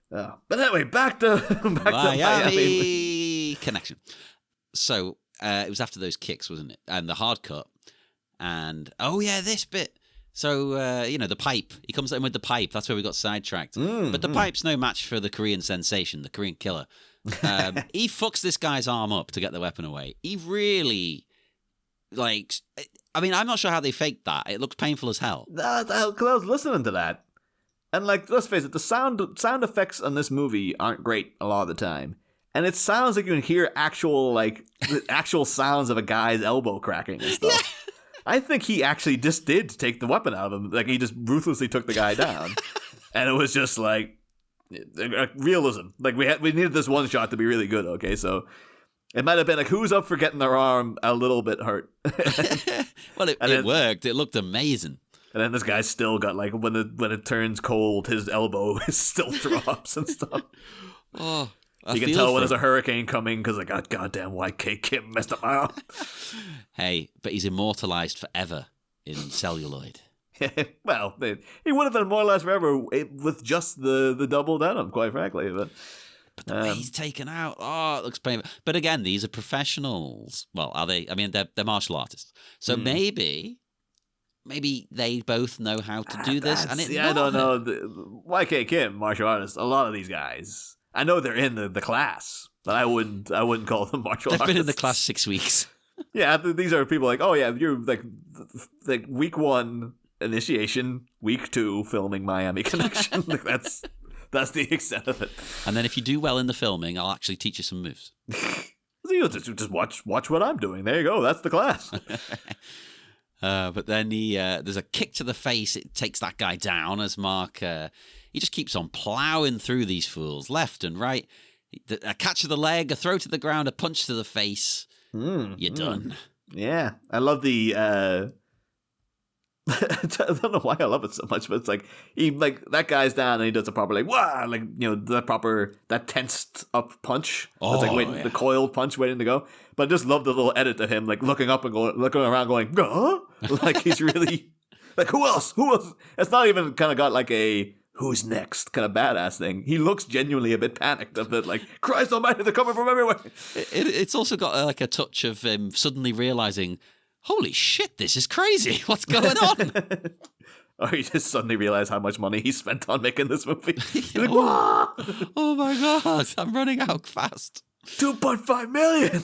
But anyway, back to Miami connection. So it was after those kicks, wasn't it? And the hard cut. And this bit. So the pipe. He comes in with the pipe. That's where we got sidetracked. But the pipe's no match for the Korean sensation, the Korean killer. He fucks this guy's arm up to get the weapon away. He really, like, I mean, I'm not sure how they faked that. It looks painful as hell. Because I was listening to that. And, like, let's face it, the sound effects on this movie aren't great a lot of the time. And it sounds like you can hear the actual sounds of a guy's elbow cracking and stuff. Yeah. I think he actually just did take the weapon out of him. Like, he just ruthlessly took the guy down. And it was just, like, realism. Like, we needed this one shot to be really good, okay? So it might have been, like, who's up for getting their arm a little bit hurt? Well, it worked. It looked amazing. And then this guy's still got, like, when it turns cold, his elbow still drops and stuff. Oh, you can tell when there's a hurricane coming because, like, God, goddamn White Cake Kim messed up my arm. Hey, but he's immortalized forever in celluloid. Well, he would have been more or less forever with just the double denim, quite frankly. But the way he's taken out, it looks painful. But again, these are professionals. Well, are they? I mean, they're martial artists. So maybe they both know how to do this. And I don't know. YK Kim, martial artists, a lot of these guys, I know they're in the class, but I wouldn't call them martial artists. They've been in the class 6 weeks. Yeah, these are people like, oh yeah, you're like week 1 initiation, week 2 filming Miami Connection. Like, that's the extent of it. And then if you do well in the filming, I'll actually teach you some moves. Just watch what I'm doing. There you go. That's the class. But then there's a kick to the face. It takes that guy down as Mark. He just keeps on plowing through these fools left and right. A catch to the leg, a throw to the ground, a punch to the face. You're done. Yeah, I love the. I don't know why I love it so much, but it's like that guy's down and he does a proper that tensed up punch. It's like waiting, the coiled punch waiting to go. But I just love the little edit of him like looking up and looking around going, huh? Like he's really like who else? It's not even kind of got like a who's next kind of badass thing. He looks genuinely a bit panicked, a bit like Christ Almighty, they're coming from everywhere. It's also got like a touch of him suddenly realizing, holy shit, this is crazy. What's going on? or you just suddenly realize how much money he spent on making this movie. You're like, oh, "Whoa! oh my god, I'm running out fast. 2.5 million.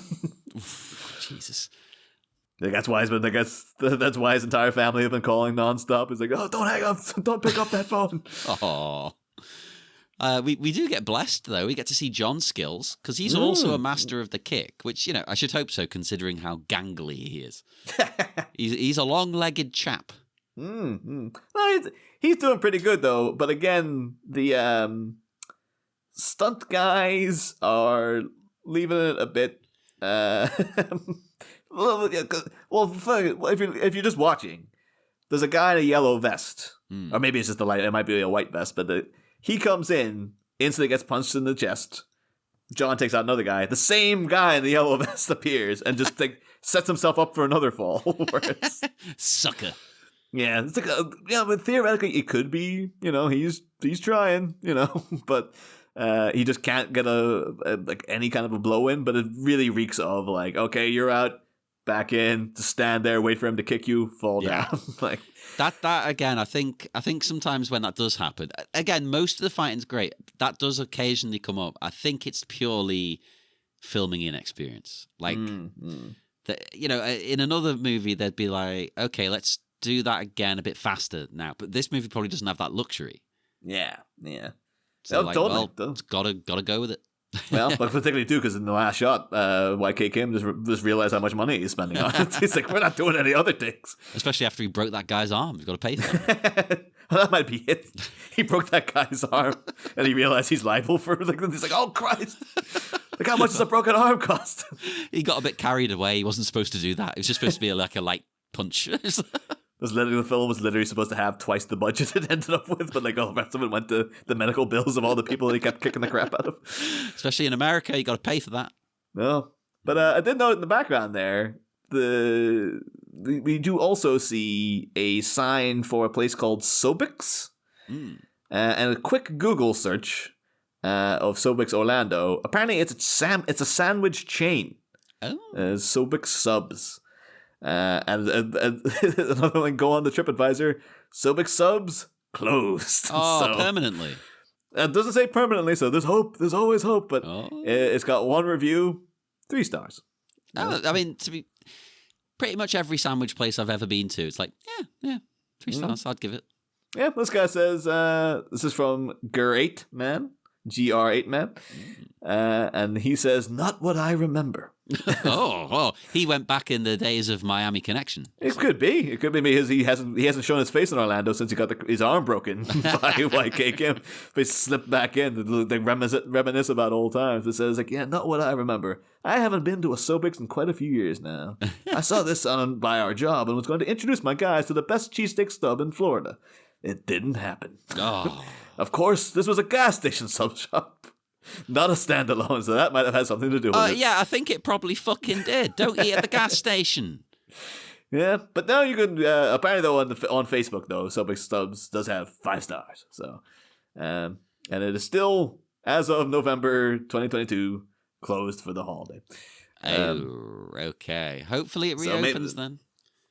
Jesus. Like, that's why that's why his entire family have been calling nonstop. He's like, oh, don't hang up, don't pick up that phone. Oh. We do get blessed, though. We get to see John's skills, because he's also a master of the kick, which, I should hope so, considering how gangly he is. He's a long-legged chap. No, he's doing pretty good, though. But again, the stunt guys are leaving it a bit... well, if you're just watching, there's a guy in a yellow vest. Or maybe it's just a light. It might be a white vest, but... he comes in, instantly gets punched in the chest. John takes out another guy. The same guy in the yellow vest appears and just sets himself up for another fall. Sucker. Yeah, it's like but theoretically it could be. He's trying. But he just can't get any kind of a blow in. But it really reeks of okay, you're out. Back in, to stand there, wait for him to kick you, fall down. That again, I think sometimes when that does happen, again, most of the fighting's great. That does occasionally come up. I think it's purely filming inexperience. In another movie, they'd be like, okay, let's do that again a bit faster now. But this movie probably doesn't have that luxury. Yeah. So totally. It's gotta go with it. Well, particularly too, because in the last shot, YK Kim just realized how much money he's spending on it. He's like, we're not doing any other things. Especially after he broke that guy's arm. You've got to pay for that. Well, that might be it. He broke that guy's arm, and he realized he's liable for it. He's like, oh, Christ. How much does a broken arm cost? He got a bit carried away. He wasn't supposed to do that. It was just supposed to be a light punch. The film was literally supposed to have twice the budget it ended up with, but all the rest of it went to the medical bills of all the people that he kept kicking the crap out of. Especially in America, you got to pay for that. No, but I did note in the background there we do also see a sign for a place called Sobix, and a quick Google search of Sobix Orlando. Apparently, it's a sandwich chain. Oh, Sobix Subs. And another one, go on the TripAdvisor. Sobix Subs closed. Oh, permanently. It doesn't say permanently, so there's hope. There's always hope, but it's got one review, 3 stars. Oh, I mean, to be pretty much every sandwich place I've ever been to, it's like, yeah, 3 stars. I'd give it. Yeah, this guy says this is from Great Man, GR8 Man, and he says, not what I remember. He went back in the days of Miami Connection. It could be because he hasn't shown his face in Orlando since he got his arm broken by YK Kim. But he slipped back in. They reminisce about old times. It says not what I remember. I haven't been to a Sobix in quite a few years now. I saw this on by our job and was going to introduce my guys to the best cheesesteak stub in Florida. It didn't happen. Oh. Of course, this was a gas station sub shop. Not a standalone, so that might have had something to do with it. Yeah, I think it probably fucking did. Don't eat at the gas station. Yeah, but now you can, apparently though, on Facebook though, Subway Stubs does have 5 stars. So, and it is still, as of November 2022, closed for the holiday. Okay. Hopefully it reopens then.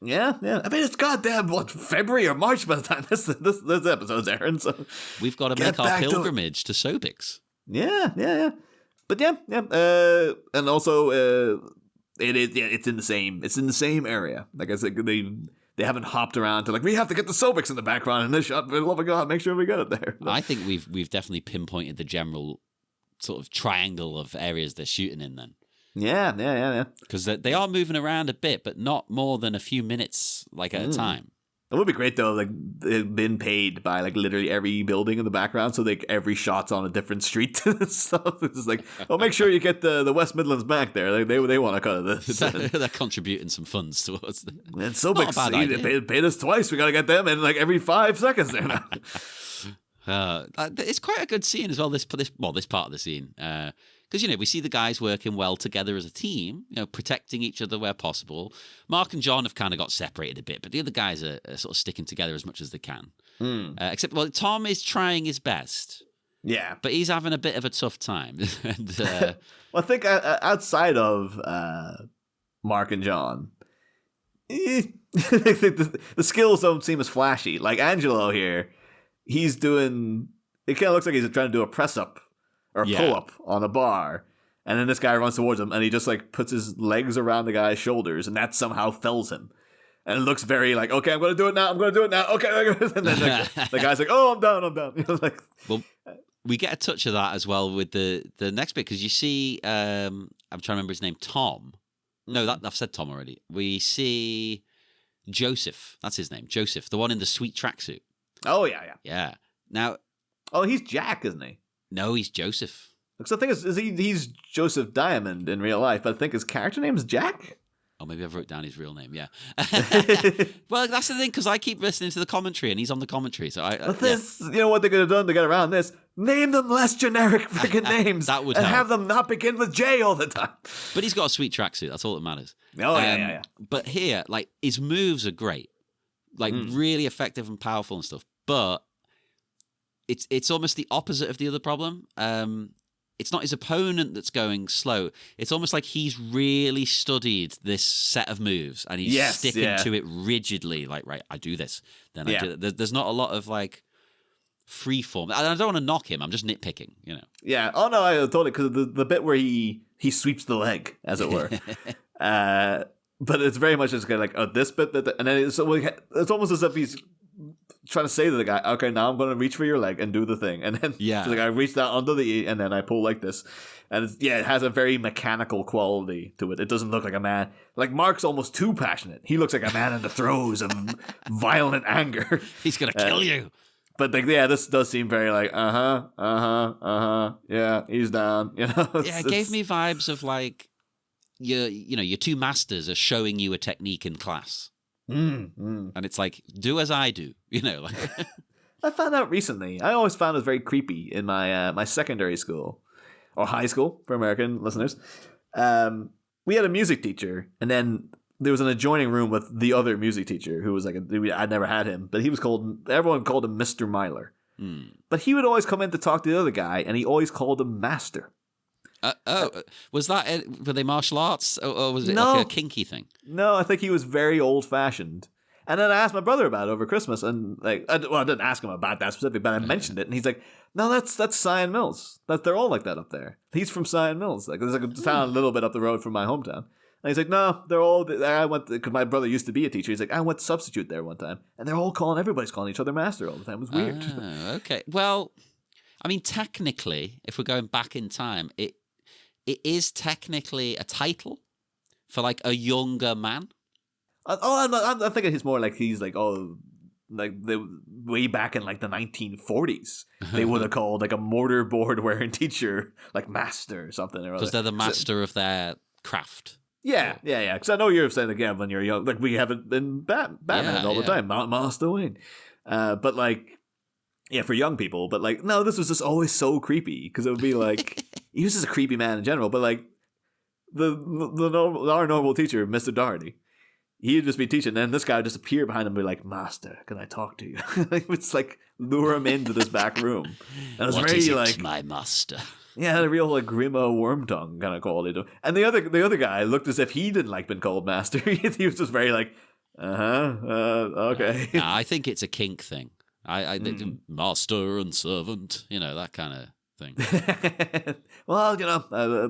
Yeah. I mean, it's goddamn, February or March by the time this episode's airing, so... We've got to make our pilgrimage to Sobix. Yeah. But yeah. And also, it's in the same area. Like I said, they haven't hopped around to we have to get the Sobix in the background in this shot. For the love of God, make sure we get it there. I think we've definitely pinpointed the general sort of triangle of areas they're shooting in then. Yeah. Because they are moving around a bit, but not more than a few minutes at a time. It would be great though. They've been paid by literally every building in the background, so every shot's on a different street and stuff. It's just make sure you get the West Midlands back there. They want to cut of this. They're contributing some funds towards it. And so they paid us twice. We got to get them in every 5 seconds there now. It's quite a good scene as well. This part of the scene. Because, we see the guys working well together as a team, protecting each other where possible. Mark and John have kind of got separated a bit, but the other guys are sort of sticking together as much as they can. Except, Tom is trying his best. Yeah. But he's having a bit of a tough time. And, I think outside of Mark and John, the skills don't seem as flashy. Like Angelo here, he's doing. It kind of looks like he's trying to do a press up or a pull up on a bar, and then this guy runs towards him, and he just like puts his legs around the guy's shoulders, and that somehow fells him. And it looks very like, okay, I'm going to do it now. Okay. And then the guy's like, oh, I'm down. You know, like, well, we get a touch of that as well with the next bit, because you see, I'm trying to remember his name, Tom. No, I've said Tom already. We see Joseph. That's his name, Joseph, the one in the sweet tracksuit. Oh, yeah. Yeah. Now. Oh, he's Jack, isn't he? No, he's Joseph. Because the thing is he's Joseph Diamond in real life, but I think his character name is Jack? Oh, maybe I've wrote down his real name, yeah. Well, that's the thing, because I keep listening to the commentary, and he's on the commentary. So you know what they could have done to get around this? Name them less generic freaking names. That would and help. Have them not begin with J all the time. But he's got a sweet tracksuit. That's all that matters. Oh, yeah. But here, like, his moves are great. Like, really effective and powerful and stuff. But it's almost the opposite of the other problem. It's not his opponent that's going slow. It's almost like he's really studied this set of moves and he's sticking to it rigidly. Like, right, I do this, then I do that. There's not a lot of like free form. I don't want to knock him. I'm just nitpicking, you know. Yeah. Oh no, I totally, because the bit where he sweeps the leg, as it were. But it's very much just kind of like this bit, and then it's almost as if he's trying to say to the guy, okay, now I'm going to reach for your leg and do the thing. And then so the guy reached out under the E and then I pull like this. And it has a very mechanical quality to it. It doesn't look like a man. Like Mark's almost too passionate. He looks like a man in the throes of violent anger. He's going to kill you. But this does seem very like, yeah, he's down. You know, it gave me vibes of like, your two masters are showing you a technique in class. And it's like, do as I do, you know. Like I found out recently. I always found it very creepy in my my secondary school or high school for American listeners. We had a music teacher, and then there was an adjoining room with the other music teacher who was like I'd never had him, but everyone called him Mr. Myler. But he would always come in to talk to the other guy, and he always called him Master. Was that were they martial arts or was it like a kinky thing? No, I think he was very old fashioned. And then I asked my brother about it over Christmas, and I didn't ask him about that specifically, but I mentioned it, and he's like, "No, that's Sion Mills. They're all like that up there. He's from Sion Mills. Like there's like a town a little bit up the road from my hometown." And he's like, "No, they're all. I went because my brother used to be a teacher. He's like, I went to substitute there one time, and everybody's calling each other master all the time. It was weird." Okay, well, I mean, technically, if we're going back in time, it is technically a title for like a younger man. I'm thinking it's more like he's like, like way back in like the 1940s, they would have called like a mortarboard wearing teacher like master or something or other. Because they're the master of their craft. Yeah. Because I know you're saying again when you're young, like we have it in Batman all the time, Master Wayne. But like, yeah, for young people. But like, no, this was just always so creepy because it would be like he was just a creepy man in general. But like our normal teacher, Mr. Doherty, he'd just be teaching, and this guy would just appear behind him and be like, "Master, can I talk to you?" It's like lure him into this back room. And it was what very is it, like my master. Yeah, a real like Grima Wormtongue kind of quality to him. And the other guy looked as if he didn't like being called master. He was just very like, okay. Nah, I think it's a kink thing. I master and servant, that kind of thing. Well,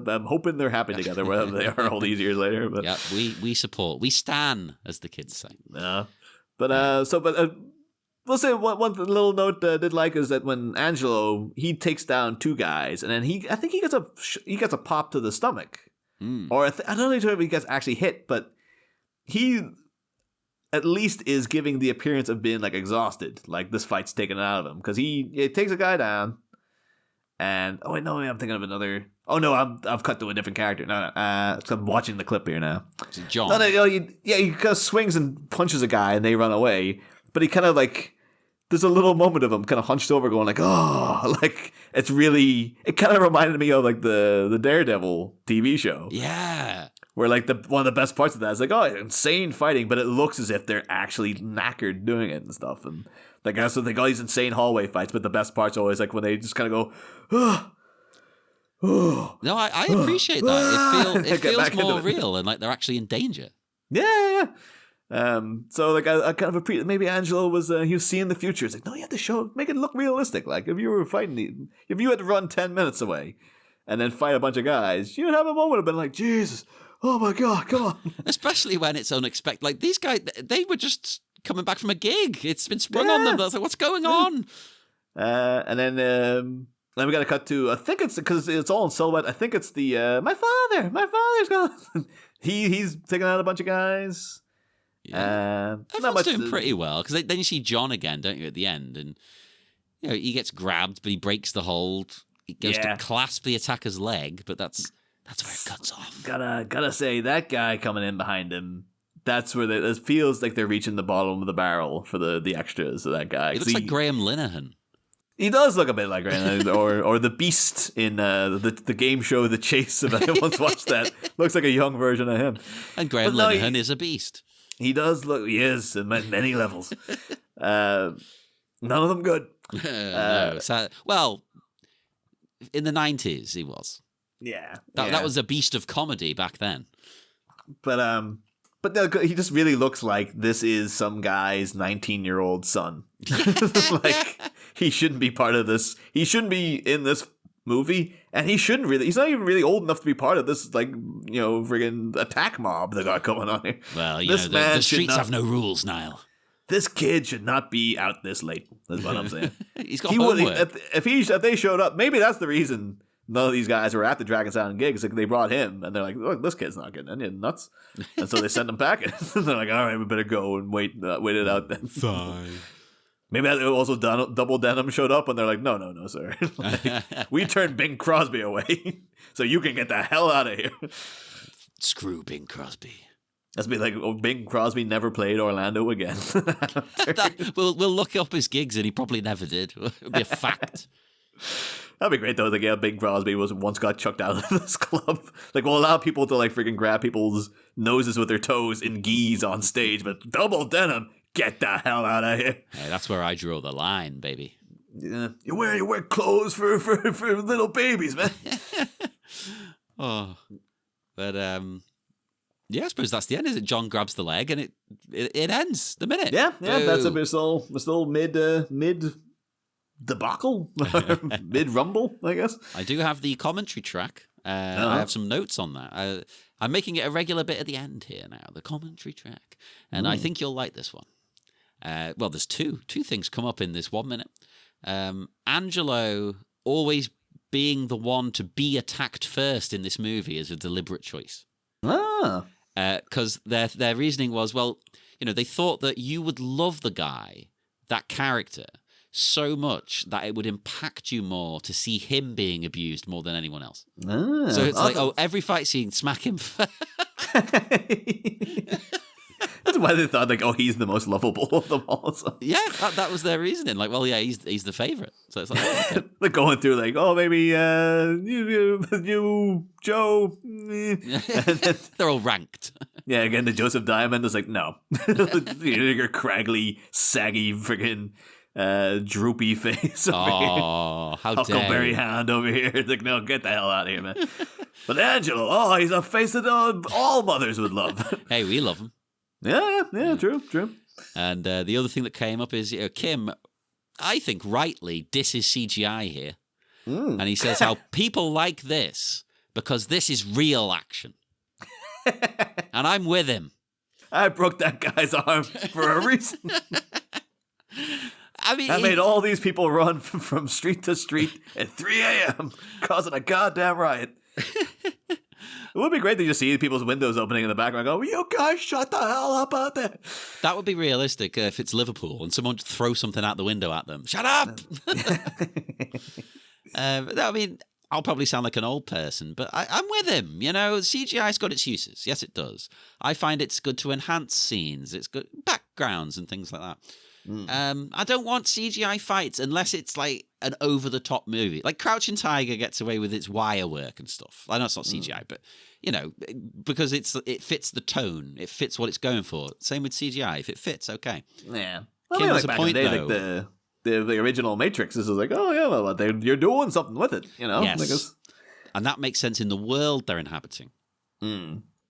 I'm hoping they're happy together, whether they are all these years later. But yeah, we support, we stan, as the kids say. Yeah, but we'll say one little note I did like is that when Angelo he takes down two guys, and then I think he gets a pop to the stomach, or I don't know if he gets actually hit, but he at least is giving the appearance of being like exhausted, like this fight's taken it out of him, because he takes a guy down. And I'm thinking of another. Oh no, I've cut to a different character. No, I'm watching the clip here now. Is it John? He kind of swings and punches a guy, and they run away. But he kind of like, there's a little moment of him kind of hunched over, going like, "Oh," like it's really. It kind of reminded me of like the Daredevil TV show. Yeah. Where like one of the best parts of that is like, oh, insane fighting, but it looks as if they're actually knackered doing it and stuff. And like that's what they got, these insane hallway fights, but the best part's always like when they just kind of go, oh. No, I appreciate that. It feels more real and like they're actually in danger. Yeah. So like I kind of maybe Angelo was he was seeing the future. It's like, no, you have to make it look realistic. Like if you were fighting, if you had to run 10 minutes away and then fight a bunch of guys, you'd have a moment of been like, Jesus, oh my God, come on. Especially when it's unexpected. Like these guys, they were just coming back from a gig. It's been sprung on them. I was like, what's going on? And then we got to cut to, I think it's because it's all in silhouette. I think it's the my father's gone. He's taking out a bunch of guys. Yeah. Everyone's doing pretty well, because then you see John again, don't you, at the end, and he gets grabbed, but he breaks the hold. He goes to clasp the attacker's leg, but that's where it cuts off. Gotta say, that guy coming in behind him, that's where it feels like they're reaching the bottom of the barrel for the extras of that guy. He looks like Graham Linehan. He does look a bit like Graham, or the Beast in the game show The Chase. If I once watched that, looks like a young version of him. And Graham Linehan is a beast. He does look. He is in many levels. None of them good. No. Well, in the 90s, he was. Yeah. That was a beast of comedy back then. But he just really looks like this is some guy's 19-year-old son. Like, he shouldn't be part of this. He shouldn't be in this movie, and he's not even really old enough to be part of this, like, friggin' attack mob that got going on here. Well, the streets have no rules, Niall. This kid should not be out this late, is what I'm saying. He's got homework. If they showed up, maybe that's the reason none of these guys were at the Dragon Sound gigs. Like, they brought him, and they're like, look, this kid's not getting any nuts. And so they sent him packing. They're like, all right, we better go and wait it out then. Fine. Maybe also Double Denim showed up, and they're like, no, sir. Like, we turned Bing Crosby away, so you can get the hell out of here. Screw Bing Crosby. That's be like, Bing Crosby never played Orlando again. We'll look up his gigs, and he probably never did. It'll be a fact. That'd be great, though. Like, Bing Crosby once got chucked out of this club. Like, we'll allow people to, like, freaking grab people's noses with their toes in geese on stage, but Double Denim, get the hell out of here. Hey, that's where I draw the line, baby. Yeah. You wear clothes for little babies, man. Oh. But, yeah, I suppose that's the end, is it? John grabs the leg, and it ends the minute. Yeah, that's a still mid debacle, mid rumble, I guess. I do have the commentary track. I have some notes on that. I'm making it a regular bit at the end here now, the commentary track, and I think you'll like this one. Well, there's two things come up in this 1 minute. Angelo always being the one to be attacked first in this movie is a deliberate choice. Because their reasoning was, well, they thought that you would love the guy, that character, so much that it would impact you more to see him being abused more than anyone else. So it's like, every fight scene, smack him first. That's why they thought, like, he's the most lovable of them all. So. Yeah, that was their reasoning. Like, well, yeah, he's the favorite. So it's like, okay. They're going through, like, maybe you, Joe. They're all ranked. Yeah, again, the Joseph Diamond is like, no. Your craggly, saggy, freaking droopy face. Oh, how dare Huckleberry Hound over here. It's like, no, get the hell out of here, man. But Angelo, he's a face that all mothers would love. Hey, we love him. Yeah, true. And the other thing that came up is Kim, I think rightly, disses CGI here. And he says how people like this because this is real action. And I'm with him. I broke that guy's arm for a reason. I mean, I made all these people run from street to street at 3 a.m. causing a goddamn riot. It would be great to just see people's windows opening in the background and go, you guys shut the hell up out there. That would be realistic if it's Liverpool and someone throws something out the window at them. Shut up! I mean, I'll probably sound like an old person, but I'm with him. CGI's got its uses. Yes, it does. I find it's good to enhance scenes. It's good backgrounds and things like that. I don't want CGI fights unless it's like an over-the-top movie. Like Crouching Tiger gets away with its wire work and stuff. I know it's not CGI, but, because it fits the tone. It fits what it's going for. Same with CGI. If it fits, okay. Yeah. Kim has a point, though. Like the original Matrix is like, you're doing something with it, Yes. And that makes sense in the world they're inhabiting.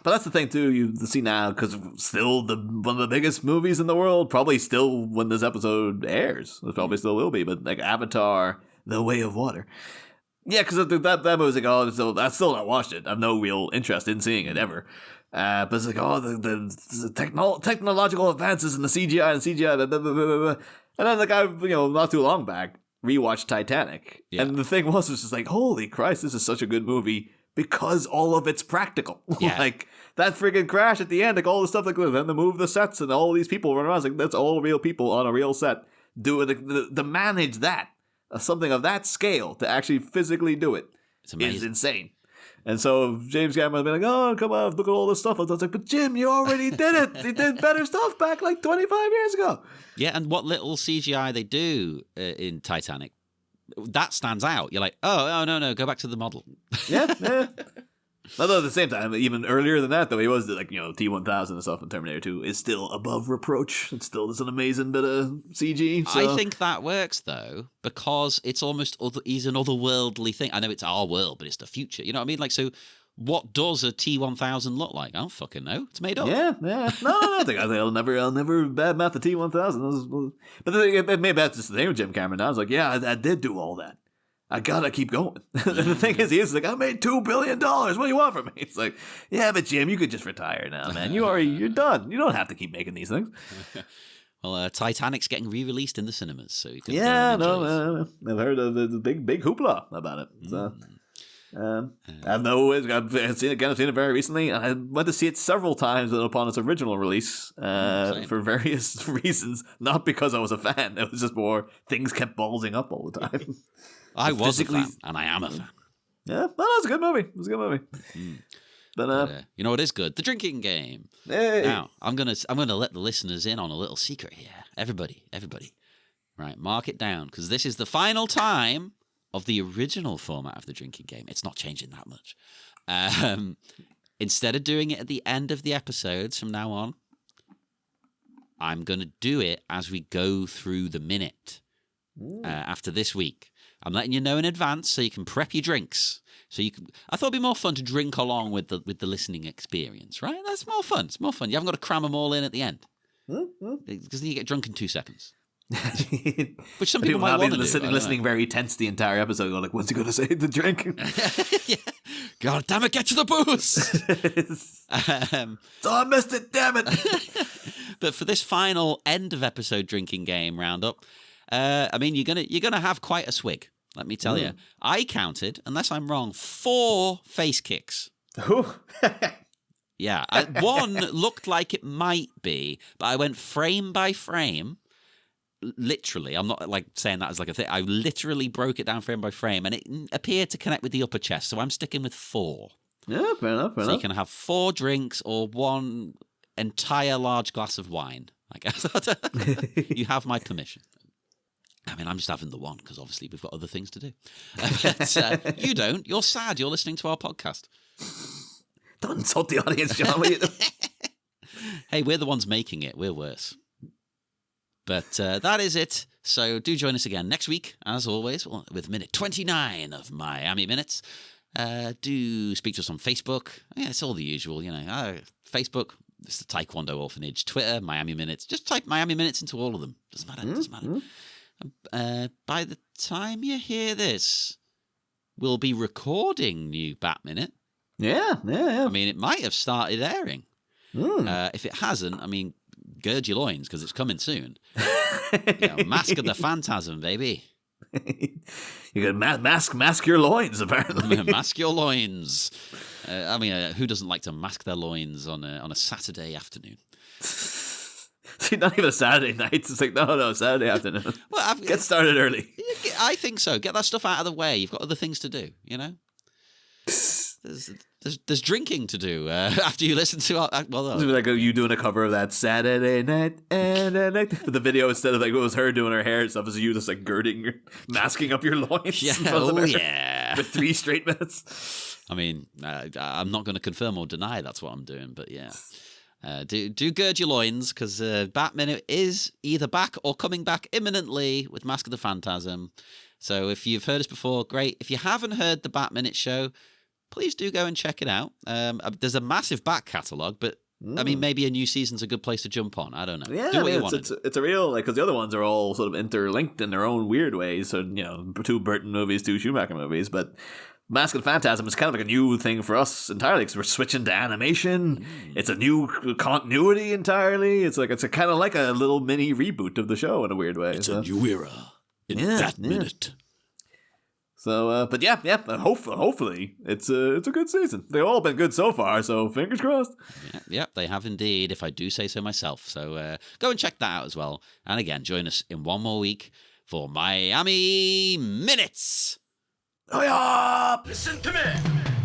But that's the thing too. You see now because still one of the biggest movies in the world. Probably still when this episode airs, it probably still will be. But like Avatar: The Way of Water. Yeah, because that movie's like, oh, I still not watched it. I have no real interest in seeing it ever. But it's like, oh, the technological advances in the CGI and CGI, blah, blah, blah, blah, blah. And then like I, not too long back, rewatched Titanic, and the thing was just like, holy Christ, this is such a good movie because all of it's practical. Yeah. Like that friggin' crash at the end, like all the stuff like that, then to move the sets and all these people run around, it's like that's all real people on a real set doing to manage that. Something of that scale to actually physically do it is insane. And so James Cameron's been like, oh, come on, look at all this stuff. I was like, but Jim, you already did it. You did better stuff back like 25 years ago. Yeah, and what little CGI they do in Titanic, that stands out. You're like, oh, no, go back to the model. Yeah. Although at the same time, even earlier than that, though, he was like, T-1000 and stuff in Terminator 2 is still above reproach. It still is an amazing bit of CG. So. I think that works, though, because it's almost he's an otherworldly thing. I know it's our world, but it's the future. You know what I mean? Like, so what does a T-1000 look like? I don't fucking know. It's made up. Yeah. No, I think I'll never badmouth the T-1000. But maybe that's just the thing with Jim Cameron now. I was like, yeah, I did do all that. I gotta keep going. And the thing is, he's like, I made $2 billion. What do you want from me? It's like, yeah, but Jim, you could just retire now, man. You're done. You don't have to keep making these things. Well, Titanic's getting re-released in the cinemas, so you can. No, I've heard of the big hoopla about it. So, I've seen it very recently. And I went to see it several times upon its original release for various reasons. Not because I was a fan. It was just more things kept ballsing up all the time. I was a fan, and I am a fan. Yeah, well, it was a good movie. But you know what is good? The drinking game. Hey. Now, I'm gonna let the listeners in on a little secret here. Everybody, right? Mark it down because this is the final time of the original format of the drinking game. It's not changing that much. Instead of doing it at the end of the episodes from now on, I'm gonna do it as we go through the minute after this week. I'm letting you know in advance so you can prep your drinks. I thought it'd be more fun to drink along with the listening experience, right? That's more fun. It's more fun. You haven't got to cram them all in at the end. Because then you get drunk in 2 seconds. Which some people might want to do. Listening very tense the entire episode. Going like, what's he going to say? The drink? Yeah. God damn it, get to the booze! So I missed it, damn it! But for this final end of episode drinking game roundup, I mean, you're gonna have quite a swig. Let me tell you. I counted, unless I'm wrong, 4 face kicks. Yeah, one looked like it might be, but I went frame by frame. Literally, I'm not like saying that as like a thing. I literally broke it down frame by frame, and it appeared to connect with the upper chest. So I'm sticking with 4. Yeah, fair enough. You can have 4 drinks or 1 entire large glass of wine. I guess you have my permission. I mean, I'm just having the one because obviously we've got other things to do. But you don't. You're sad. You're listening to our podcast. Don't insult the audience, John. Hey, we're the ones making it. We're worse. But that is it. So do join us again next week, as always, with minute 29 of Miami Minutes. Do speak to us on Facebook. Yeah, it's all the usual, Facebook, it's the Taekwondo Orphanage, Twitter, Miami Minutes. Just type Miami Minutes into all of them. Doesn't matter. By the time you hear this, we'll be recording new Bat Minute. Yeah. I mean, it might have started airing. If it hasn't, I mean, gird your loins because it's coming soon. Mask of the Phantasm, baby. You got mask your loins, apparently. Mask your loins. I mean, who doesn't like to mask their loins on a Saturday afternoon? See, not even a Saturday night. It's like, no, Saturday afternoon. Well, get started early. I think so. Get that stuff out of the way. You've got other things to do, There's drinking to do after you listen to our... like you doing a cover of that Saturday night and but the video, instead of like it was her doing her hair and stuff, is you just like masking up your loins. Yeah. For 3 straight minutes. I mean, I'm not going to confirm or deny that's what I'm doing, but yeah. Do gird your loins because Bat Minute is either back or coming back imminently with Mask of the Phantasm. So if you've heard us before, great. If you haven't heard the Bat Minute show, please do go and check it out. There's a massive back catalogue, but I mean, maybe a new season's a good place to jump on. I don't know. Yeah, do what you want. It's a real, like, because the other ones are all sort of interlinked in their own weird ways. So, 2 Burton movies, 2 Schumacher movies, but Mask and Phantasm is kind of like a new thing for us entirely because we're switching to animation. It's a new continuity entirely. It's a kind of like a little mini reboot of the show in a weird way. It's a new era in that minute. So, but yeah, hopefully it's a good season. They've all been good so far, so fingers crossed. Yeah, they have indeed, if I do say so myself. So go and check that out as well. And again, join us in one more week for Miami Minutes. Oh, yeah! Listen to me.